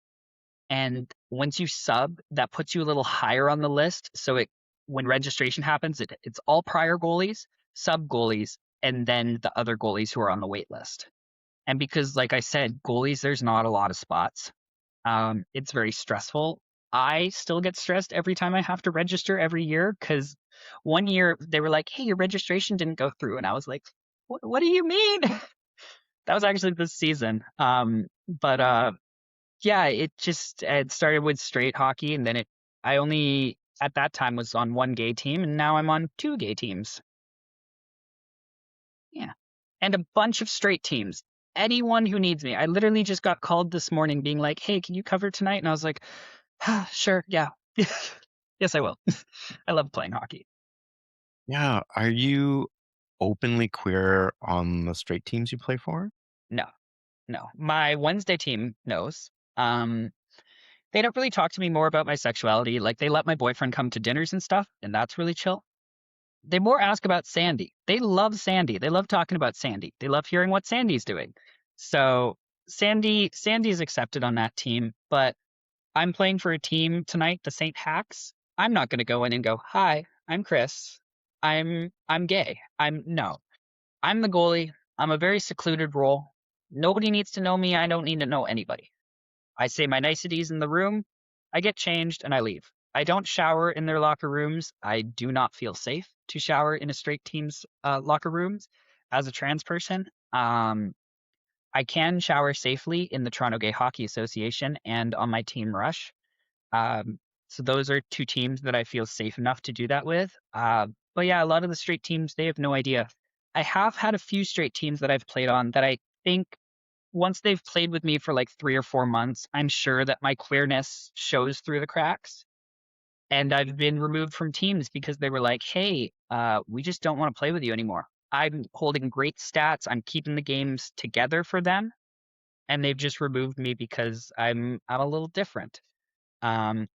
and once you sub, that puts you a little higher on the list. So it when registration happens, it's all prior goalies, sub goalies, and then the other goalies who are on the wait list. And because, like I said, goalies, there's not a lot of spots. It's very stressful. I still get stressed every time I have to register every year because one year they were like, "Hey, your registration didn't go through," and I was like, "What do you mean?" That was actually this season. But yeah, it started with straight hockey, and then it I only at that time was on one gay team, and now I'm on two gay teams. Yeah, and a bunch of straight teams. Anyone who needs me. I literally just got called this morning, being like, "Hey, can you cover tonight?" And I was like, sure, yeah. Yes, I will. I love playing hockey. Yeah. Are you openly queer on the straight teams you play for? No, no. My Wednesday team knows. Um, they don't really talk to me more about my sexuality. Like they let my boyfriend come to dinners and stuff, and that's really chill. They more ask about Sandy. They love Sandy. They love talking about Sandy. They love hearing what Sandy's doing. So Sandy is accepted on that team, but I'm playing for a team tonight, the St. Hacks. I'm not going to go in and go, "Hi, I'm Kris. I'm gay." I'm no. I'm the goalie. I'm a very secluded role. Nobody needs to know me. I don't need to know anybody. I say my niceties in the room. I get changed and I leave. I don't shower in their locker rooms. I do not feel safe to shower in a straight team's locker rooms as a trans person. I can shower safely in the Toronto Gay Hockey Association and on my team Rush. Um, so those are two teams that I feel safe enough to do that with. But yeah, a lot of the straight teams, they have no idea. I have had a few straight teams that I've played on that I think once they've played with me for like 3 or 4 months, I'm sure that my queerness shows through the cracks. And I've been removed from teams because they were like, "Hey, we just don't want to play with you anymore." I'm holding great stats. I'm keeping the games together for them, and they've just removed me because I'm a little different. Um,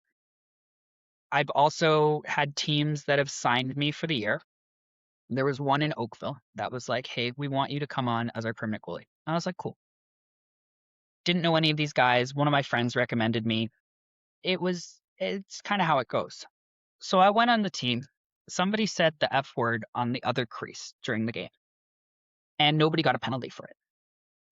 I've also had teams that have signed me for the year. There was one in Oakville that was like, "Hey, we want you to come on as our permanent goalie." I was like, "Cool." Didn't know any of these guys. One of my friends recommended me. It's kind of how it goes. So I went on the team. Somebody said the F word on the other crease during the game, and nobody got a penalty for it.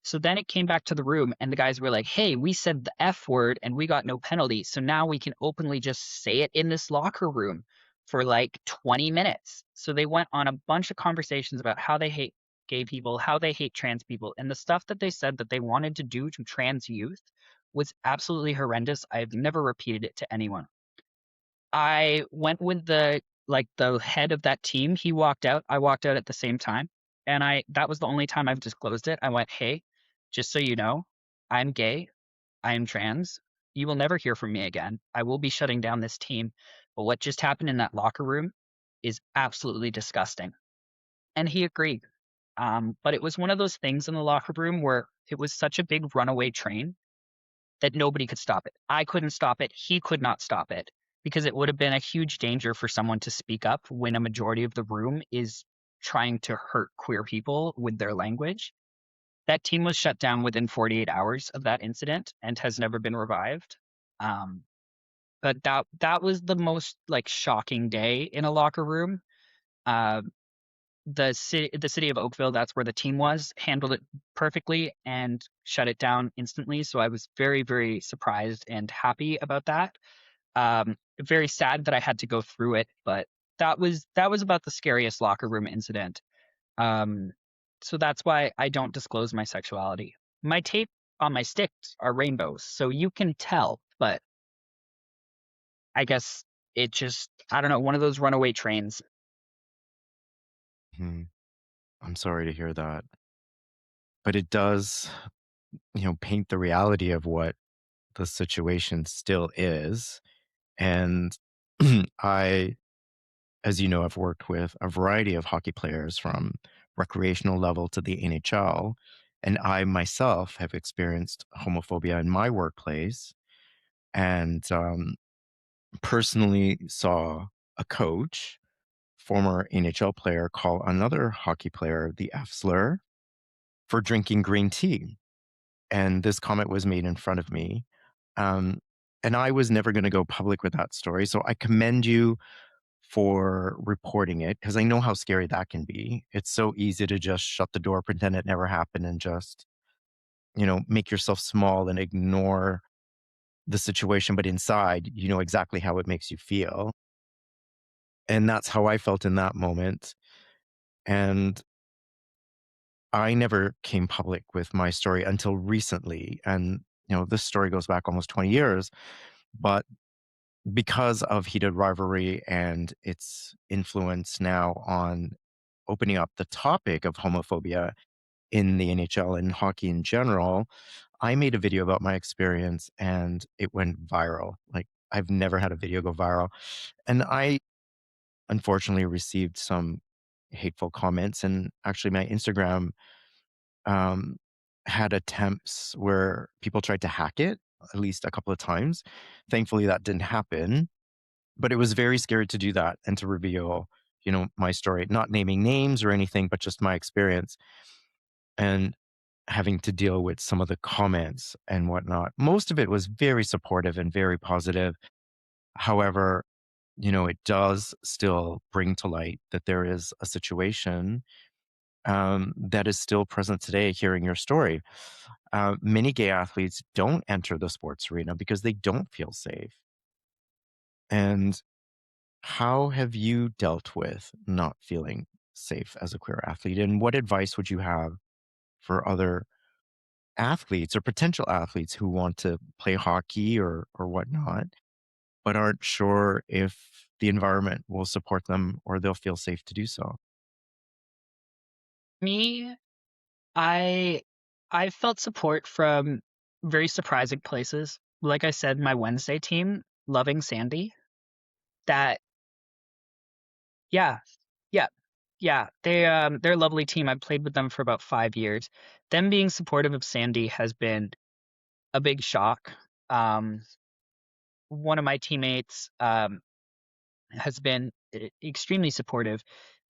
So then it came back to the room, and the guys were like, "Hey, we said the F word and we got no penalty. So now we can openly just say it in this locker room for like 20 minutes." So they went on a bunch of conversations about how they hate gay people, how they hate trans people, and the stuff that they said that they wanted to do to trans youth was absolutely horrendous. I've never repeated it to anyone. I went with the head of that team. He walked out. I walked out at the same time. And I that was the only time I've disclosed it. I went, "Hey, just so you know, I'm gay. I am trans. You will never hear from me again. I will be shutting down this team. But what just happened in that locker room is absolutely disgusting." And he agreed. But it was one of those things in the locker room where it was such a big runaway train that nobody could stop it. I couldn't stop it. He could not stop it because it would have been a huge danger for someone to speak up when a majority of the room is trying to hurt queer people with their language. That team was shut down within 48 hours of that incident and has never been revived. Um, But that was the most like shocking day in a locker room. Uh, the city of Oakville, that's where the team was, handled it perfectly and shut it down instantly. So I was very, very surprised and happy about that. Very sad that I had to go through it, but that was about the scariest locker room incident. Um, so that's why I don't disclose my sexuality. My tape on my sticks are rainbows, so you can tell, but I guess it just, I don't know, one of those runaway trains. Hmm. I'm sorry to hear that, but it does, paint the reality of what the situation still is. And I, as you know, I've worked with a variety of hockey players from recreational level to the NHL. And I myself have experienced homophobia in my workplace and personally saw a coach, former NHL player, call another hockey player the F slur for drinking green tea. And this comment was made in front of me. Um, and I was never going to go public with that story. So I commend you for reporting it because I know how scary that can be. It's so easy to just shut the door, pretend it never happened, and just, make yourself small and ignore the situation. But inside, you know exactly how it makes you feel. And that's how I felt in that moment. And I never came public with my story until recently. And, this story goes back almost 20 years. But because of heated rivalry and its influence now on opening up the topic of homophobia in the NHL and hockey in general, I made a video about my experience and it went viral. Like, I've never had a video go viral. And I unfortunately received some hateful comments. And actually, my Instagram um, had attempts where people tried to hack it at least a couple of times. Thankfully, that didn't happen, but it was very scary to do that and to reveal, my story, not naming names or anything, but just my experience and having to deal with some of the comments and whatnot. Most of it was very supportive and very positive. However, it does still bring to light that there is a situation that is still present today, hearing your story. Many gay athletes don't enter the sports arena because they don't feel safe. And how have you dealt with not feeling safe as a queer athlete? And what advice would you have for other athletes or potential athletes who want to play hockey or whatnot, but aren't sure if the environment will support them or they'll feel safe to do so? Me, I I felt support from very surprising places. Like I said, my Wednesday team, loving Sandy, that yeah, yeah, yeah. They're a lovely team. I've played with them for about 5 years. Them being supportive of Sandy has been a big shock. Um, one of my teammates has been extremely supportive.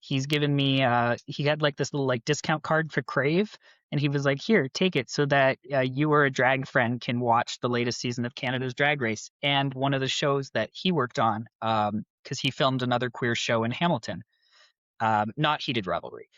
He's given me he had like this little like discount card for Crave, and he was like, "Here, take it so that you or a drag friend can watch the latest season of Canada's Drag Race and one of the shows that he worked on because he filmed another queer show in Hamilton, not Heated Revelry."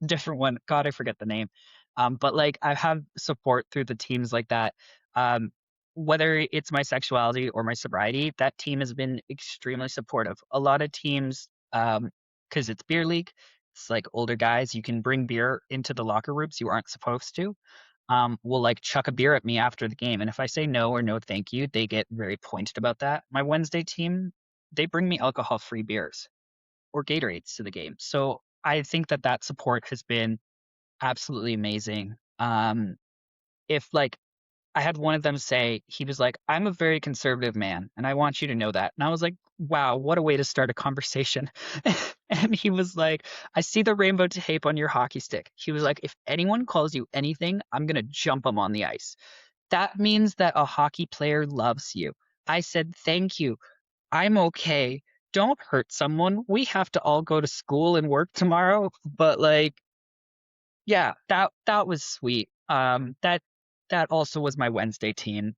Different one. God, I forget the name. But like I have support through the teams like that. Um, whether it's my sexuality or my sobriety, that team has been extremely supportive. A lot of teams, because it's beer league, it's like older guys. You can bring beer into the locker rooms you aren't supposed to. Will like chuck a beer at me after the game, and if I say no or no thank you, they get very pointed about that. My Wednesday team, they bring me alcohol-free beers or Gatorades to the game. So I think that that support has been absolutely amazing. If like I had one of them say, he was like, "I'm a very conservative man, and I want you to know that." And I was like, "Wow, what a way to start a conversation." And he was like, "I see the rainbow tape on your hockey stick." He was like, "If anyone calls you anything, I'm gonna jump them on the ice. That means that a hockey player loves you." I said, "Thank you. I'm okay. Don't hurt someone. We have to all go to school and work tomorrow." But like, yeah, that was sweet. That also was my Wednesday team.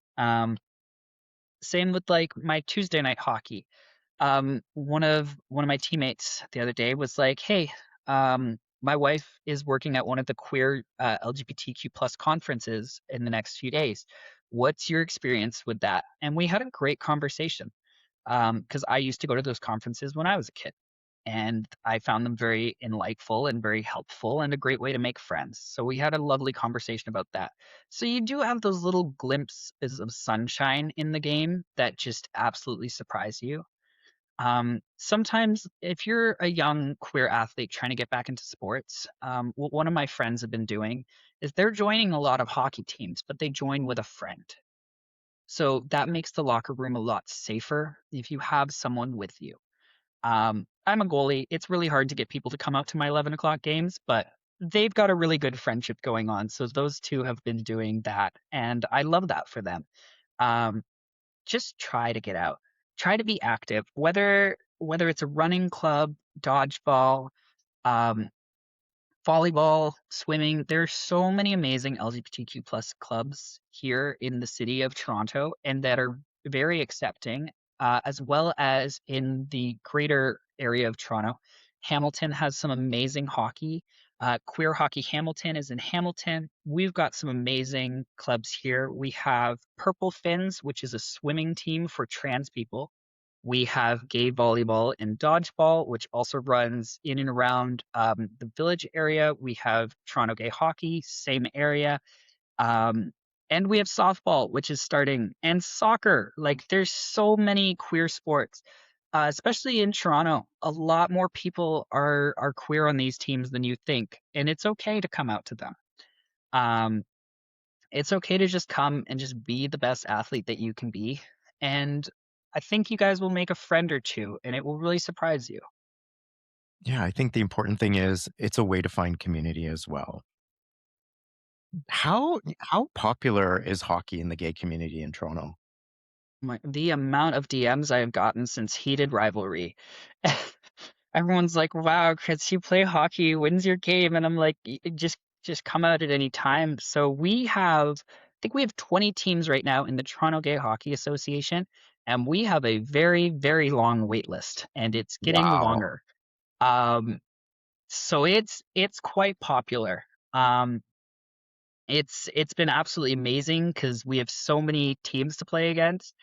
Same with like my Tuesday night hockey. One of my teammates the other day was like, "Hey, my wife is working at one of the queer LGBTQ plus conferences in the next few days. What's your experience with that?" And we had a great conversation because I used to go to those conferences when I was a kid, and I found them very enlightful and very helpful and a great way to make friends. So we had a lovely conversation about that. So you do have those little glimpses of sunshine in the game that just absolutely surprise you. Sometimes, if you're a young queer athlete trying to get back into sports, what one of my friends have been doing is they're joining a lot of hockey teams, but they join with a friend. So that makes the locker room a lot safer if you have someone with you. I'm a goalie. It's really hard to get people to come out to my 11 o'clock games, but they've got a really good friendship going on. So those two have been doing that, and I love that for them. Um, just try to get out, try to be active, whether it's a running club, dodgeball, um, volleyball, swimming. There's so many amazing LGBTQ plus clubs here in the city of Toronto, and that are very accepting, as well as in the greater area of Toronto. Hamilton has some amazing hockey. Queer Hockey Hamilton is in Hamilton. We've got some amazing clubs here. We have Purple Fins, which is a swimming team for trans people. We have gay volleyball and dodgeball, which also runs in and around the village area. We have Toronto Gay Hockey, same area. Um, and we have softball, which is starting, and soccer. Like, there's so many queer sports, especially in Toronto. A lot more people are queer on these teams than you think, and it's okay to come out to them. Um, it's okay to just come and just be the best athlete that you can be. And I think you guys will make a friend or two, and it will really surprise you. Yeah, I think the important thing is it's a way to find community as well. How popular is hockey in the gay community in Toronto? The amount of DMs I have gotten since Heated Rivalry. Everyone's like, "Wow, Kris, you play hockey. When's your game?" And I'm like, Just come out at any time." So I think we have 20 teams right now in the Toronto Gay Hockey Association, and we have a very, very long wait list, and it's getting Wow. longer. Um, so it's quite popular. Um, it's been absolutely amazing because we have so many teams to play against.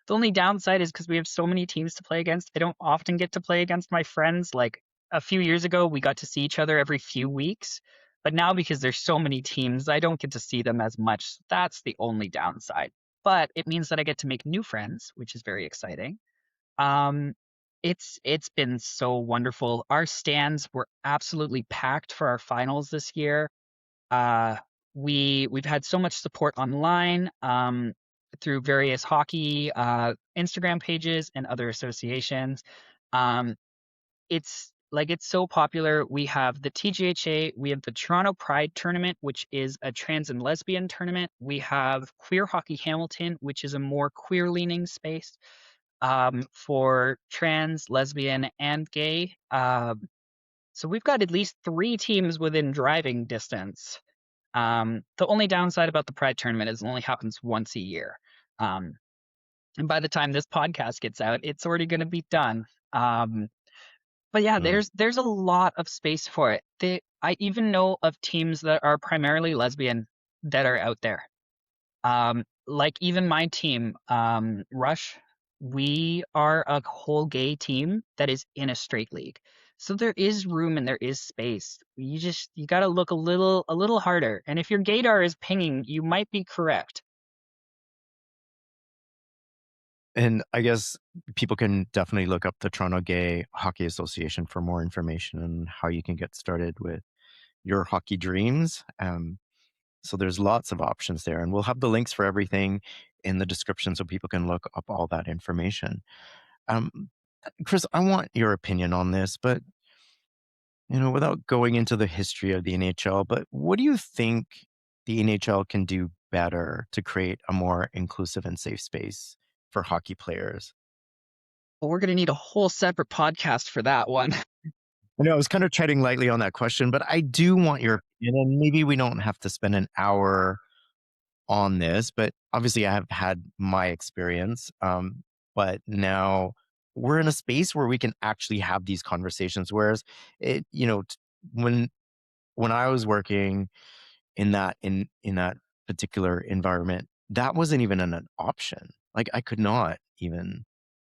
The only downside is because we have so many teams to play against, I don't often get to play against my friends. Like a few years ago, we got to see each other every few weeks, but now because there's so many teams, I don't get to see them as much. That's the only downside. But it means that I get to make new friends, which is very exciting. Um, it's been so wonderful. Our stands were absolutely packed for our finals this year. uh, we've had so much support online, through various hockey Instagram pages and other associations. Um, it's so popular. We have the TGHA, we have the Toronto Pride Tournament, which is a trans and lesbian tournament. We have Queer Hockey Hamilton, which is a more queer leaning space for trans, lesbian, and gay. So we've got at least three teams within driving distance. The only downside about the Pride tournament is it only happens once a year. Um, and by the time this podcast gets out, it's already going to be done. Um, but yeah, Mm. there's a lot of space for it. I even know of teams that are primarily lesbian that are out there. Like even my team, Rush, we are a whole gay team that is in a straight league. So there is room and there is space. You got to look a little harder. And if your gaydar is pinging, you might be correct. And I guess people can definitely look up the Toronto Gay Hockey Association for more information on how you can get started with your hockey dreams. So there's lots of options there, and we'll have the links for everything in the description so people can look up all that information. Um, Kris, I want your opinion on this, but without going into the history of the NHL, but what do you think the NHL can do better to create a more inclusive and safe space for hockey players? But we're going to need a whole separate podcast for that one. I know I was kind of treading lightly on that question, but I do want your opinion, and maybe we don't have to spend an hour on this, but obviously I have had my experience. But now we're in a space where we can actually have these conversations. Whereas it, when I was working in that particular environment, that wasn't even an option. Like I could not even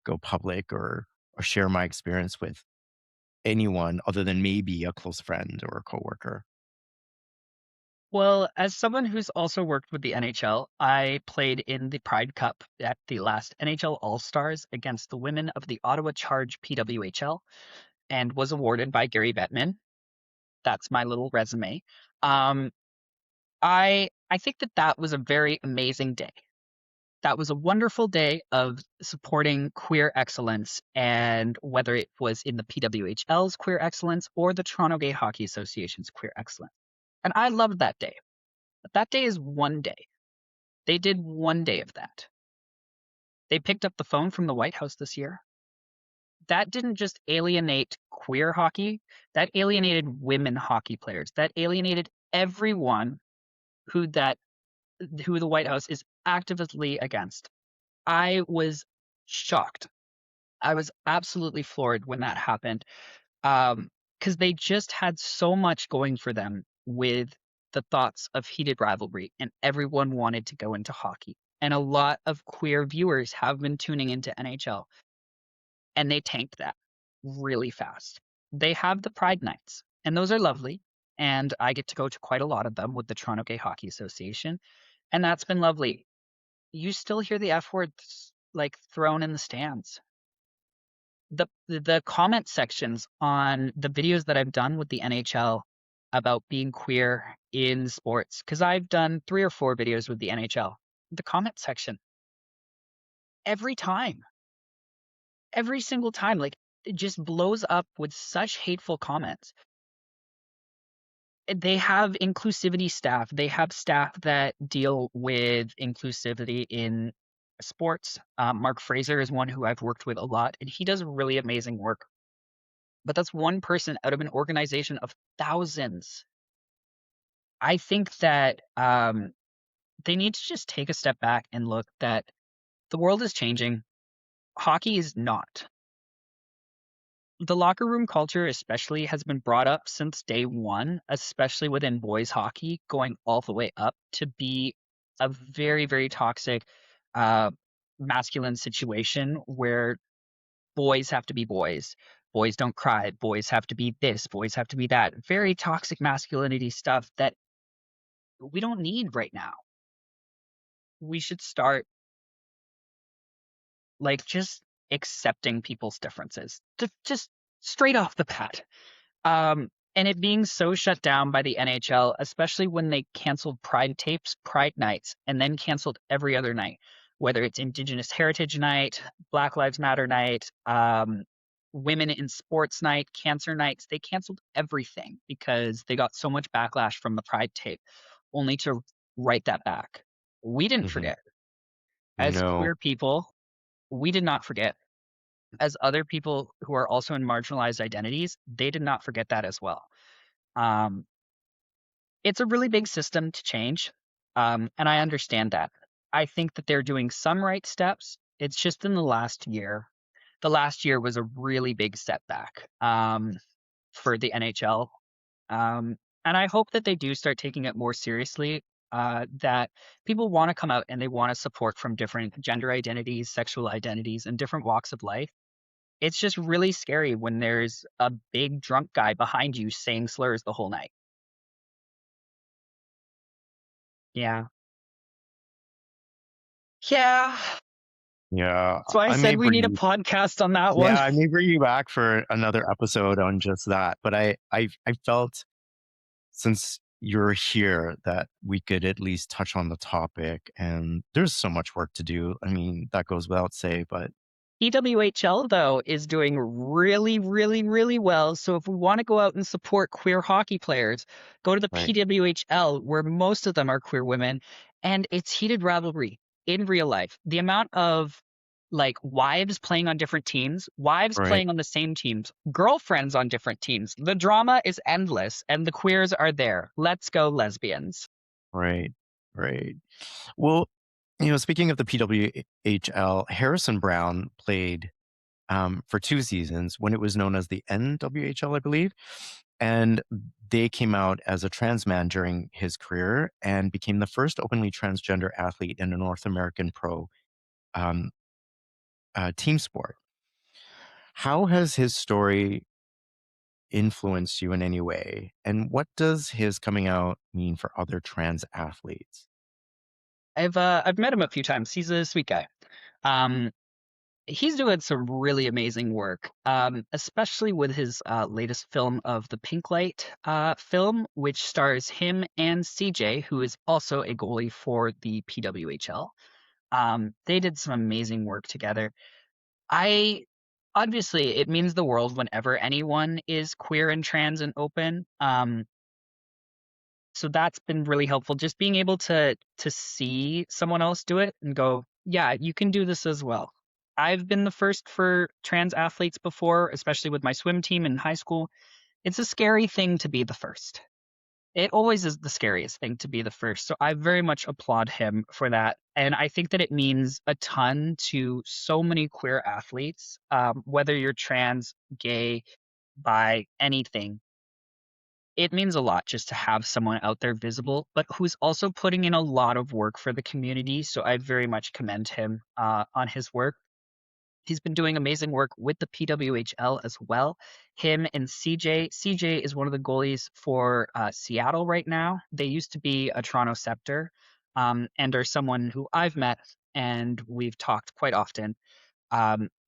go public or share my experience with anyone other than maybe a close friend or a coworker. Well, as someone who's also worked with the NHL, I played in the Pride Cup at the last NHL All-Stars against the women of the Ottawa Charge PWHL and was awarded by Gary Bettman. That's my little resume. Um, I think that that was a very amazing day. That was a wonderful day of supporting queer excellence, and whether it was in the PWHL's queer excellence or the Toronto Gay Hockey Association's queer excellence. And I loved that day. But that day is one day. They did one day of that. They picked up the phone from the White House this year. That didn't just alienate queer hockey, that alienated women hockey players. That alienated everyone who the White House is actively against. I was shocked. I was absolutely floored when that happened. Because they just had so much going for them with the thoughts of heated rivalry, and everyone wanted to go into hockey. And a lot of queer viewers have been tuning into NHL, and they tanked that really fast. They have the Pride Nights, and those are lovely. And I get to go to quite a lot of them with the Toronto Gay Hockey Association, and that's been lovely. You still hear the F words like thrown in the stands. The comment sections on the videos that I've done with the NHL about being queer in sports, because I've done 3 or 4 videos with the NHL. The comment section, every time, every single time, like it just blows up with such hateful comments. They have inclusivity staff. They have staff that deal with inclusivity in sports. Mark Fraser is one who I've worked with a lot, and he does really amazing work. But that's one person out of an organization of thousands. I think that they need to just take a step back and look that the world is changing. Hockey is not. The locker room culture, especially, has been brought up since day one, especially within boys hockey, going all the way up to be a very, very toxic uh, masculine situation where boys have to be boys. Boys don't cry. Boys have to be this. Boys have to be that. Very toxic masculinity stuff that we don't need right now. We should start like just accepting people's differences, just straight off the bat. And it being so shut down by the NHL, especially when they canceled Pride tapes, Pride nights, and then canceled every other night, whether it's Indigenous Heritage Night, Black Lives Matter Night, Women in Sports Night, Cancer Nights. They canceled everything because they got so much backlash from the Pride tape, only to write that back. We didn't Hmm. forget. As No. queer people, we did not forget. As other people who are also in marginalized identities, they did not forget that as well. Um, it's a really big system to change, and I understand that. I think that they're doing some right steps. It's just in the last year. The last year was a really big setback for the NHL. And I hope that they do start taking it more seriously, that people want to come out and they want to support from different gender identities, sexual identities, and different walks of life. It's just really scary when there's a big drunk guy behind you saying slurs the whole night. Yeah. Yeah. Yeah, That's why I I may said we bring need a you. podcast on that one. Yeah, I may bring you back for another episode on just that. But I felt since you're here that we could at least touch on the topic. And there's so much work to do. I mean, that goes without say. But EWHL, though, is doing really, really, really well. So if we want to go out and support queer hockey players, go to the right, PWHL, where most of them are queer women, and it's heated rivalry in real life. The amount of like wives playing on different teams, wives right, playing on the same teams, girlfriends on different teams. The drama is endless, and the queers are there. Let's go, lesbians. right, Right. Well, speaking of the PWHL, Harrison Brown played for 2 seasons when it was known as the NWHL, I believe. And they came out as a trans man during his career and became the first openly transgender athlete in a North American pro um, team sport. How has his story influenced you in any way? And what does his coming out mean for other trans athletes? I've met him a few times. He's a sweet guy. Um, he's doing some really amazing work, especially with his latest film of the Pink Light film, which stars him and CJ, who is also a goalie for the PWHL. They did some amazing work together. I Obviously it means the world whenever anyone is queer and trans and open. So that's been really helpful. Just being able to see someone else do it and go, yeah, you can do this as well. I've been the first for trans athletes before, especially with my swim team in high school. It's a scary thing to be the first. It always is the scariest thing to be the first. So I very much applaud him for that. And I think that it means a ton to so many queer athletes, whether you're trans, gay, bi, anything. It means a lot just to have someone out there visible, but who's also putting in a lot of work for the community. So I very much commend him on his work. He's been doing amazing work with the PWHL as well. Him and CJ. CJ is one of the goalies for Seattle right now. They used to be a Toronto Scepter, and are someone who I've met and we've talked quite often.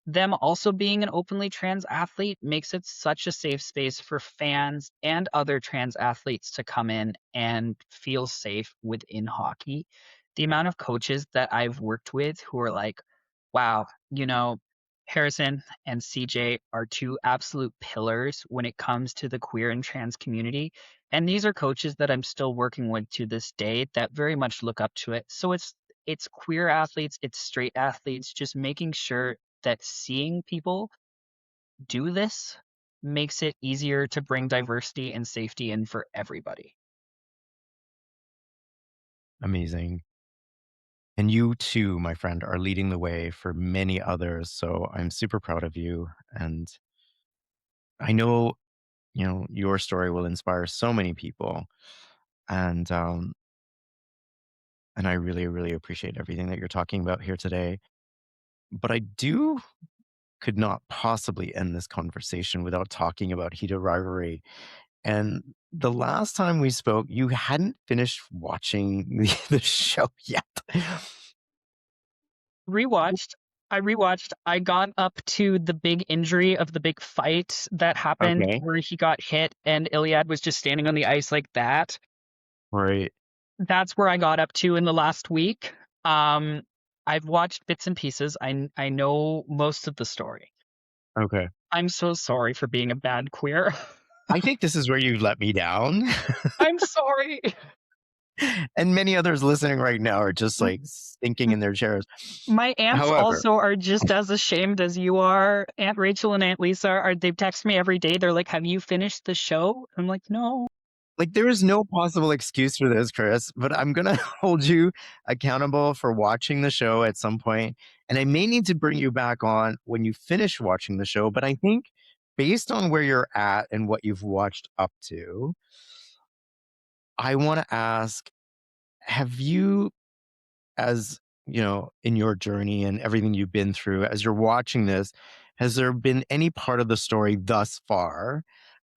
Them also being an openly trans athlete makes it such a safe space for fans and other trans athletes to come in and feel safe within hockey. The amount of coaches that I've worked with who are like, wow, Harrison and CJ are two absolute pillars when it comes to the queer and trans community. And these are coaches that I'm still working with to this day that very much look up to it. So it's queer athletes, it's straight athletes, just making sure that seeing people do this makes it easier to bring diversity and safety in for everybody. Amazing. And you too, my friend, are leading the way for many others. So I'm super proud of you. And I know, your story will inspire so many people. And and I really, really appreciate everything that you're talking about here today. But I could not possibly end this conversation without talking about heated rivalry. And the last time we spoke, you hadn't finished watching the show yet. Rewatched. I rewatched. I got up to the big injury of the big fight that happened Okay. where he got hit and Iliad was just standing on the ice like that. Right. That's where I got up to in the last week. Um, I've watched bits and pieces. I know most of the story. Okay. I'm so sorry for being a bad queer. I think this is where you let me down. I'm sorry. And many others listening right now are just M- like sinking in their chairs. My aunts However, also are just as ashamed as you are. Aunt Rachel and Aunt Lisa are. They text me every day. They're like, "Have you finished the show?" I'm like, "No." like, there is no possible excuse for this, Kris, but I'm going to hold you accountable for watching the show at some point. And I may need to bring you back on when you finish watching the show. But I think based on where you're at and what you've watched up to, I want to ask, have you, as in your journey and everything you've been through, as you're watching this, has there been any part of the story thus far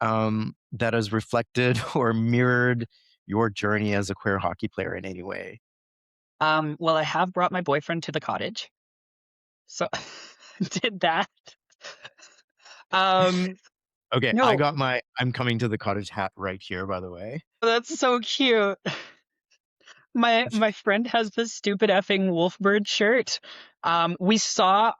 that has reflected or mirrored your journey as a queer hockey player in any way? Well, I have brought my boyfriend to the cottage, so did that. Um, Okay, I no, got my I'm coming to the cottage hat right here, by the way. that's so cute. My friend has this stupid effing Wolfbird shirt. We saw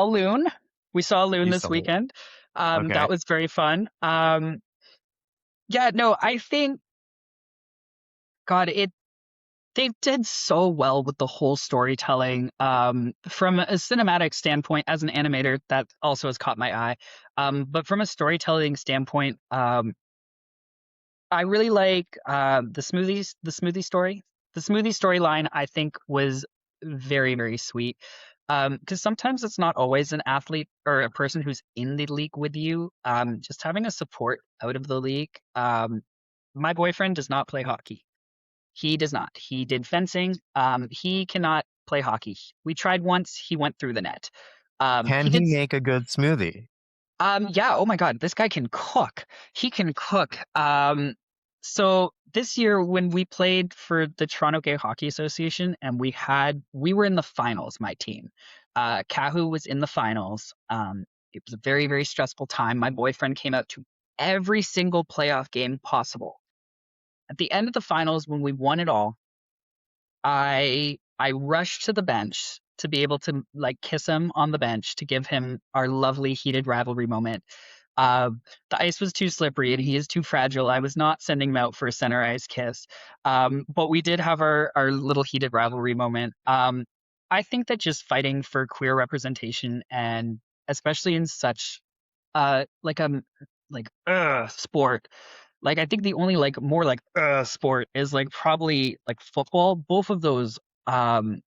Loon. We saw Loon You this saw it. weekend. Okay. That was very fun. Yeah, no, I think God, they did so well with the whole storytelling. From a cinematic standpoint, as an animator, that also has caught my eye. But from a storytelling standpoint, I really like the smoothie story. The smoothie storyline, I think, was very, very sweet. Because sometimes it's not always an athlete or a person who's in the league with you. Just having a support out of the league. My boyfriend does not play hockey. He does not. He did fencing. He cannot play hockey. We tried once. He went through the net. Can He he did. make a good smoothie? Yeah. Oh my God, this guy can cook. He can cook. So this year when we played for the Toronto Gay Hockey Association, and we were in the finals. My team, Kahu was in the finals. It was a very, very stressful time. My boyfriend came out to every single playoff game possible. At the end of the finals, when we won it all, I rushed to the bench to be able to like kiss him on the bench to give him our lovely heated rivalry moment. Uh, the ice was too slippery and he is too fragile. I was not sending him out for a center ice kiss. But we did have our little heated rivalry moment. I think that just fighting for queer representation, and especially in such like sport, like I think the only like more like sport is like probably like football. Both of those, um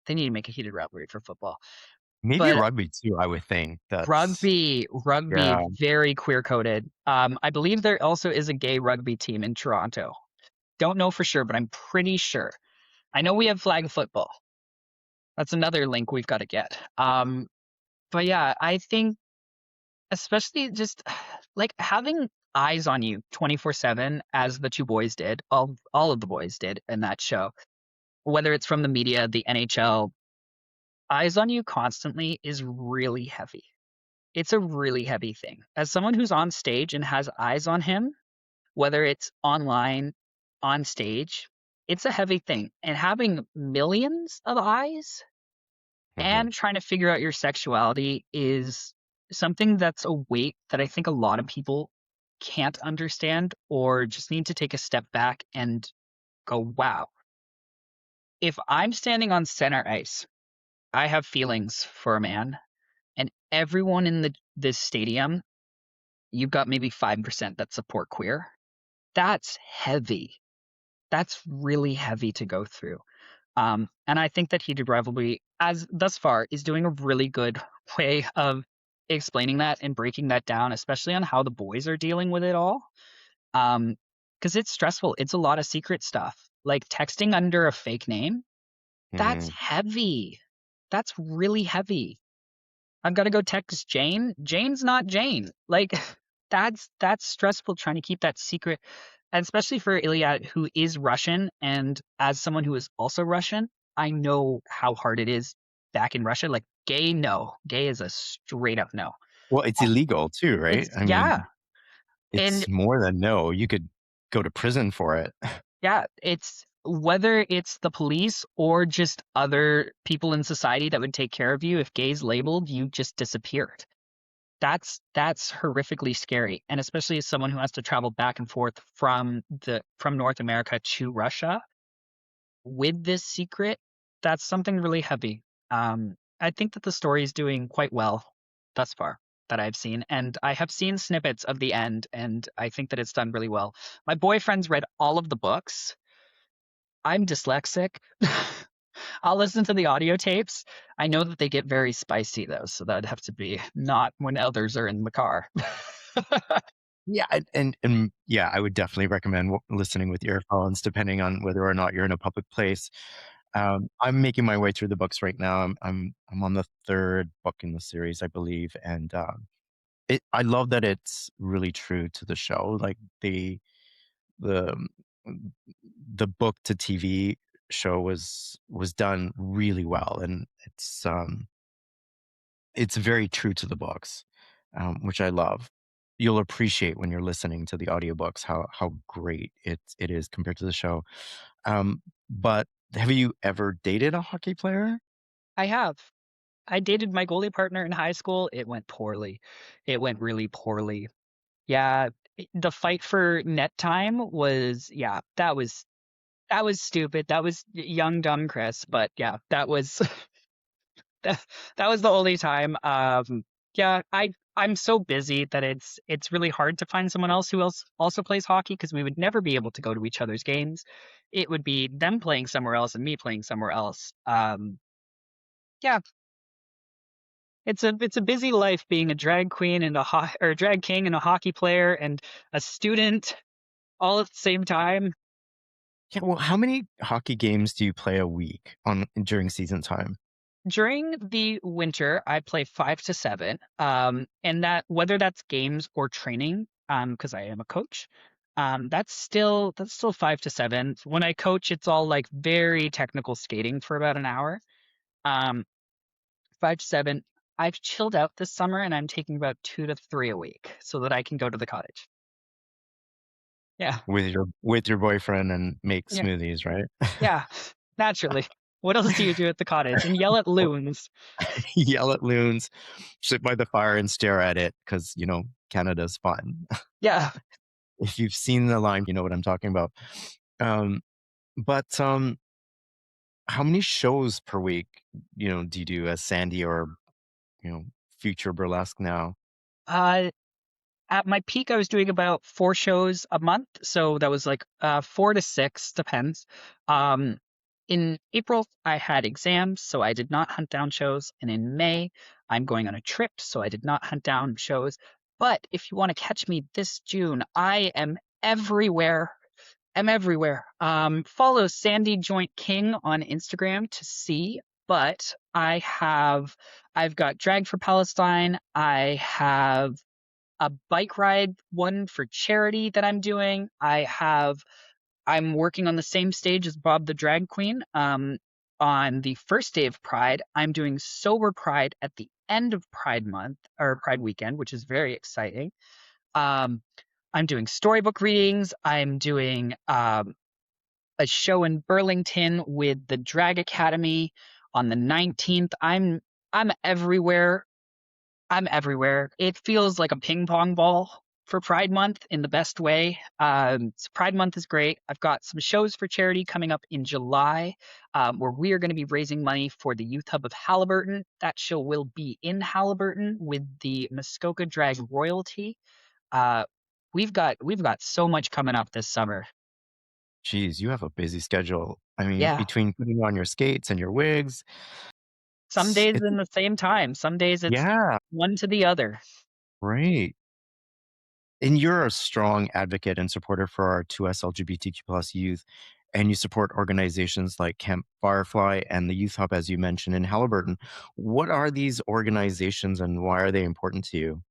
they need to make a heated rivalry for football. Maybe But rugby too, I would think. That's rugby, yeah. very queer coded. I believe there also is a gay rugby team in Toronto. Don't know for sure, but I'm pretty sure. I know we have flag football. That's another link we've got to get. But yeah, I think especially just like having eyes on you 24/7, as the two boys did, all of the boys did in that show, whether it's from the media, the NHL, eyes on you constantly is really heavy. It's a really heavy thing. As someone who's on stage and has eyes on him, whether it's online, on stage, it's a heavy thing. And having millions of eyes Mhm. and trying to figure out your sexuality is something that's a weight that I think a lot of people can't understand, or just need to take a step back and go, wow, if I'm standing on center ice, I have feelings for a man, and everyone in this stadium, you've got maybe 5% that support queer. That's heavy. That's really heavy to go through. And I think that Heated Rivalry, as thus far, is doing a really good way of explaining that and breaking that down, especially on how the boys are dealing with it all. Because it's stressful. It's a lot of secret stuff. Like texting under a fake name, that's Mhm. heavy. That's really heavy. I've got to go text Jane. Jane's not Jane. Like that's stressful trying to keep that secret, and especially for Ilya, who is Russian, and as someone who is also Russian, I know how hard it is back in Russia. Like gay, no. Gay is a straight up no. Well, it's illegal too, right? It's I yeah. mean, And it's more than no. You could go to prison for it. yeah, it's whether it's the police or just other people in society that would take care of you, if gay's labeled, you just disappeared. That's horrifically scary, and especially as someone who has to travel back and forth from North America to Russia with this secret, that's something really heavy. I think that the story is doing quite well thus far that I've seen, and I have seen snippets of the end, and I think that it's done really well. My boyfriend's read all of the books. I'm dyslexic. I'll listen to the audio tapes. I know that they get very spicy though, so that'd have to be not when others are in the car. Yeah, and yeah, I would definitely recommend listening with earphones, depending on whether or not you're in a public place. I'm making my way through the books right now. I'm on the third book in the series, I believe, and I love that it's really true to the show. Like the the book to TV show was done really well, and it's very true to the books, which I love. You'll appreciate when you're listening to the audiobooks how great it is compared to the show. But have you ever dated a hockey player? I have. I dated my goalie partner in high school. It went poorly. It went really poorly. Yeah, the fight for net time was, yeah, that was stupid. That was young dumb Kris, but yeah, that was that, that was the only time. Yeah, I'm so busy that it's really hard to find someone else who else also plays hockey because we would never be able to go to each other's games. It would be them playing somewhere else and me playing somewhere else. Yeah, it's a busy life being a drag queen and or a drag king and a hockey player and a student all at the same time. Yeah, well, how many hockey games do you play a week on during season time? During the winter, I play 5 to 7, and that whether that's games or training, because I am a coach, that's still 5 to 7. When I coach, it's all like very technical skating for about an hour. Um, 5 to 7. I've chilled out this summer, and I'm taking about 2 to 3 a week so that I can go to the cottage. Yeah, With your boyfriend and make yeah, smoothies, right? yeah. Naturally. What else do you do at the cottage? And yell at loons. Yell at loons, sit by the fire and stare at it because, Canada's fun. Yeah. If you've seen the line, you know what I'm talking about. Um, but how many shows per week, do you do as Sandy or, you know, future burlesque now? Uh, At my peak, I was doing about 4 shows a month, so that was like 4 to 6, depends. Um, in April, I had exams, so I did not hunt down shows, and in May, I'm going on a trip, so I did not hunt down shows. But if you want to catch me this June, I am everywhere. I'm everywhere. Follow Sandy Joint King on Instagram to see. But I've got Drag for Palestine. I have a bike ride one for charity that I'm doing. I'm working on the same stage as Bob the Drag Queen. On the first day of Pride, I'm doing Sober Pride at the end of Pride Month or Pride Weekend, which is very exciting. Um, I'm doing storybook readings. I'm doing a show in Burlington with the Drag Academy on the 19th. I'm everywhere. I'm everywhere. It feels like a ping pong ball for Pride Month in the best way. Pride Month is great. I've got some shows for charity coming up in July, where we are going to be raising money for the Youth Hub of Halliburton. That show will be in Halliburton with the Muskoka Drag Royalty. Uh, we've got so much coming up this summer. Geez, you have a busy schedule. I mean, Yeah, between putting on your skates and your wigs, some days it's in the same time. Some days it's yeah, one to the other. great. And you're a strong advocate and supporter for our 2S LGBTQ plus youth, and you support organizations like Camp Firefly and the Youth Hub, as you mentioned, in Halliburton. What are these organizations and why are they important to you?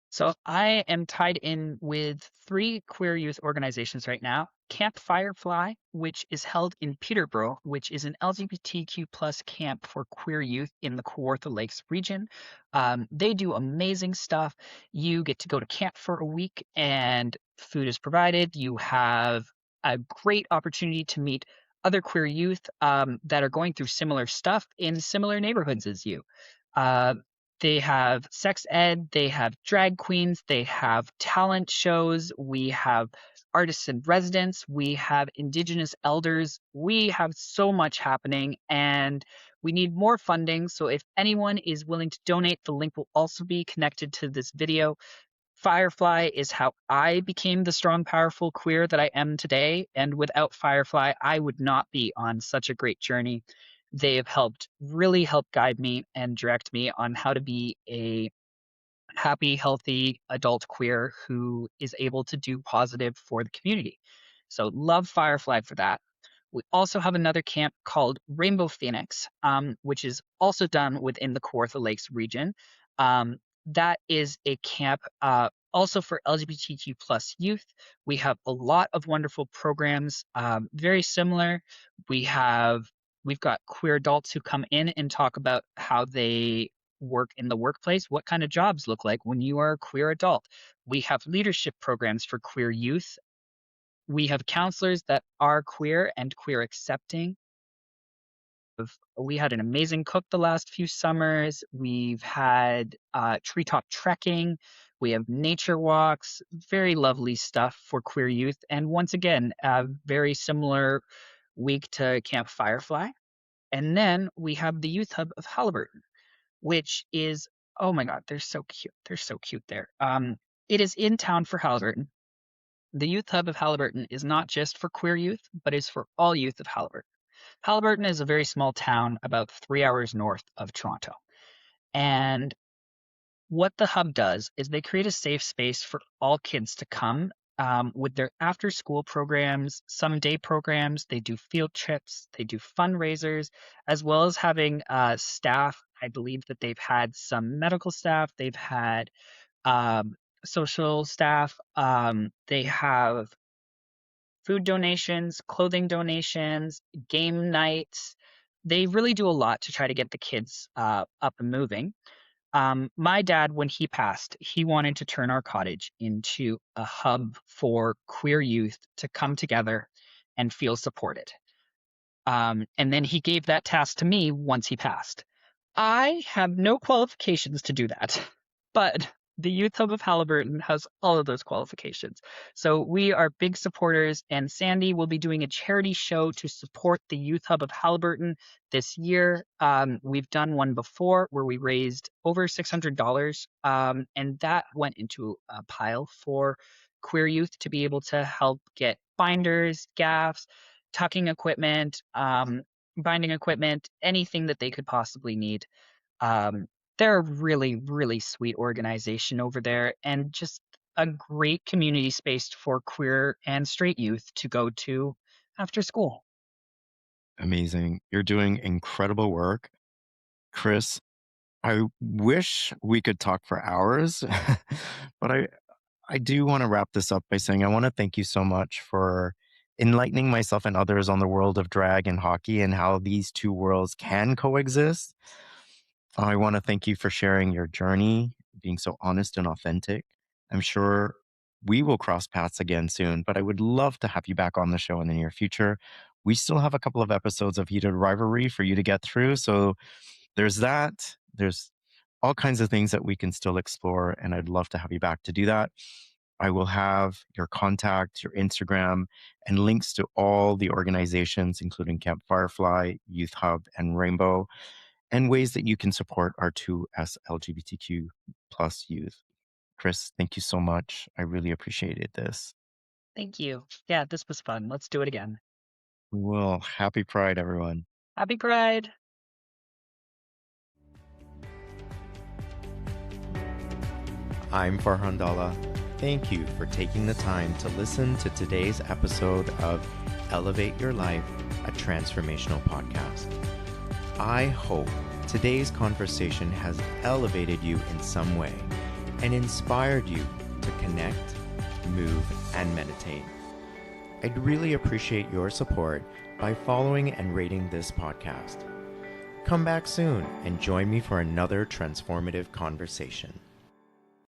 So I am tied in with three queer youth organizations right now. Camp Firefly, which is held in Peterborough, which is an LGBTQ plus camp for queer youth in the Kawartha Lakes region. They do amazing stuff. You get to go to camp for a week and food is provided. You have a great opportunity to meet other queer youth that are going through similar stuff in similar neighborhoods as you. Uh, they have sex ed, they have drag queens, they have talent shows, we have artists in residence, we have indigenous elders. We have so much happening and we need more funding. So if anyone is willing to donate, the link will also be connected to this video. Firefly is how I became the strong, powerful queer that I am today. And without Firefly, I would not be on such a great journey. They have really helped guide me and direct me on how to be a happy, healthy adult queer who is able to do positive for the community. So, love Firefly for that. We also have another camp called Rainbow Phoenix, which is also done within the Kawartha Lakes region. That is a camp also for LGBTQ plus youth. We have a lot of wonderful programs, very similar. We have we've got queer adults who come in and talk about how they work in the workplace, what kind of jobs look like when you are a queer adult. We have leadership programs for queer youth. We have counselors that are queer and queer accepting. We had an amazing cook the last few summers. We've had treetop trekking. We have nature walks, very lovely stuff for queer youth. And once again, a very similar week to Camp Firefly. And then we have the Youth Hub of Halliburton, which is Oh my God, they're so cute. They're so cute there. It is in town for Halliburton. The Youth Hub of Halliburton is not just for queer youth, but is for all youth of Halliburton. Halliburton is a very small town about 3 hours north of Toronto. And what the hub does is they create a safe space for all kids to come with their after school programs, some day programs. They do field trips, they do fundraisers, as well as having staff. I believe that they've had some medical staff, they've had um, social staff, they have food donations, clothing donations, game nights. They really do a lot to try to get the kids up and moving. My dad, when he passed, he wanted to turn our cottage into a hub for queer youth to come together and feel supported. And then he gave that task to me once he passed. I have no qualifications to do that, but the Youth Hub of Halliburton has all of those qualifications. So we are big supporters, and Sandy will be doing a charity show to support the Youth Hub of Halliburton this year. We've done one before where we raised over $600, and that went into a pile for queer youth to be able to help get binders, gaffs, tucking equipment, binding equipment, anything that they could possibly need. Um, they're a really, really sweet organization over there and just a great community space for queer and straight youth to go to after school. Amazing. You're doing incredible work. Kris, I wish we could talk for hours, but I do want to wrap this up by saying I want to thank you so much for enlightening myself and others on the world of drag and hockey and how these two worlds can coexist. I want to thank you for sharing your journey, being so honest and authentic. I'm sure we will cross paths again soon, but I would love to have you back on the show in the near future. We still have a couple of episodes of Heated Rivalry for you to get through. So there's that. There's all kinds of things that we can still explore, and I'd love to have you back to do that. I will have your contact, your Instagram, and links to all the organizations, including Camp Firefly, Youth Hub, and Rainbow, and ways that you can support our 2S LGBTQ plus youth. Kris, thank you so much. I really appreciated this. Thank you. Yeah, this was fun. Let's do it again. Well, happy Pride, everyone. Happy Pride. I'm Farhan Dalla. Thank you for taking the time to listen to today's episode of Elevate Your Life, a transformational podcast. I hope today's conversation has elevated you in some way and inspired you to connect, move, and meditate. I'd really appreciate your support by following and rating this podcast. Come back soon and join me for another transformative conversation.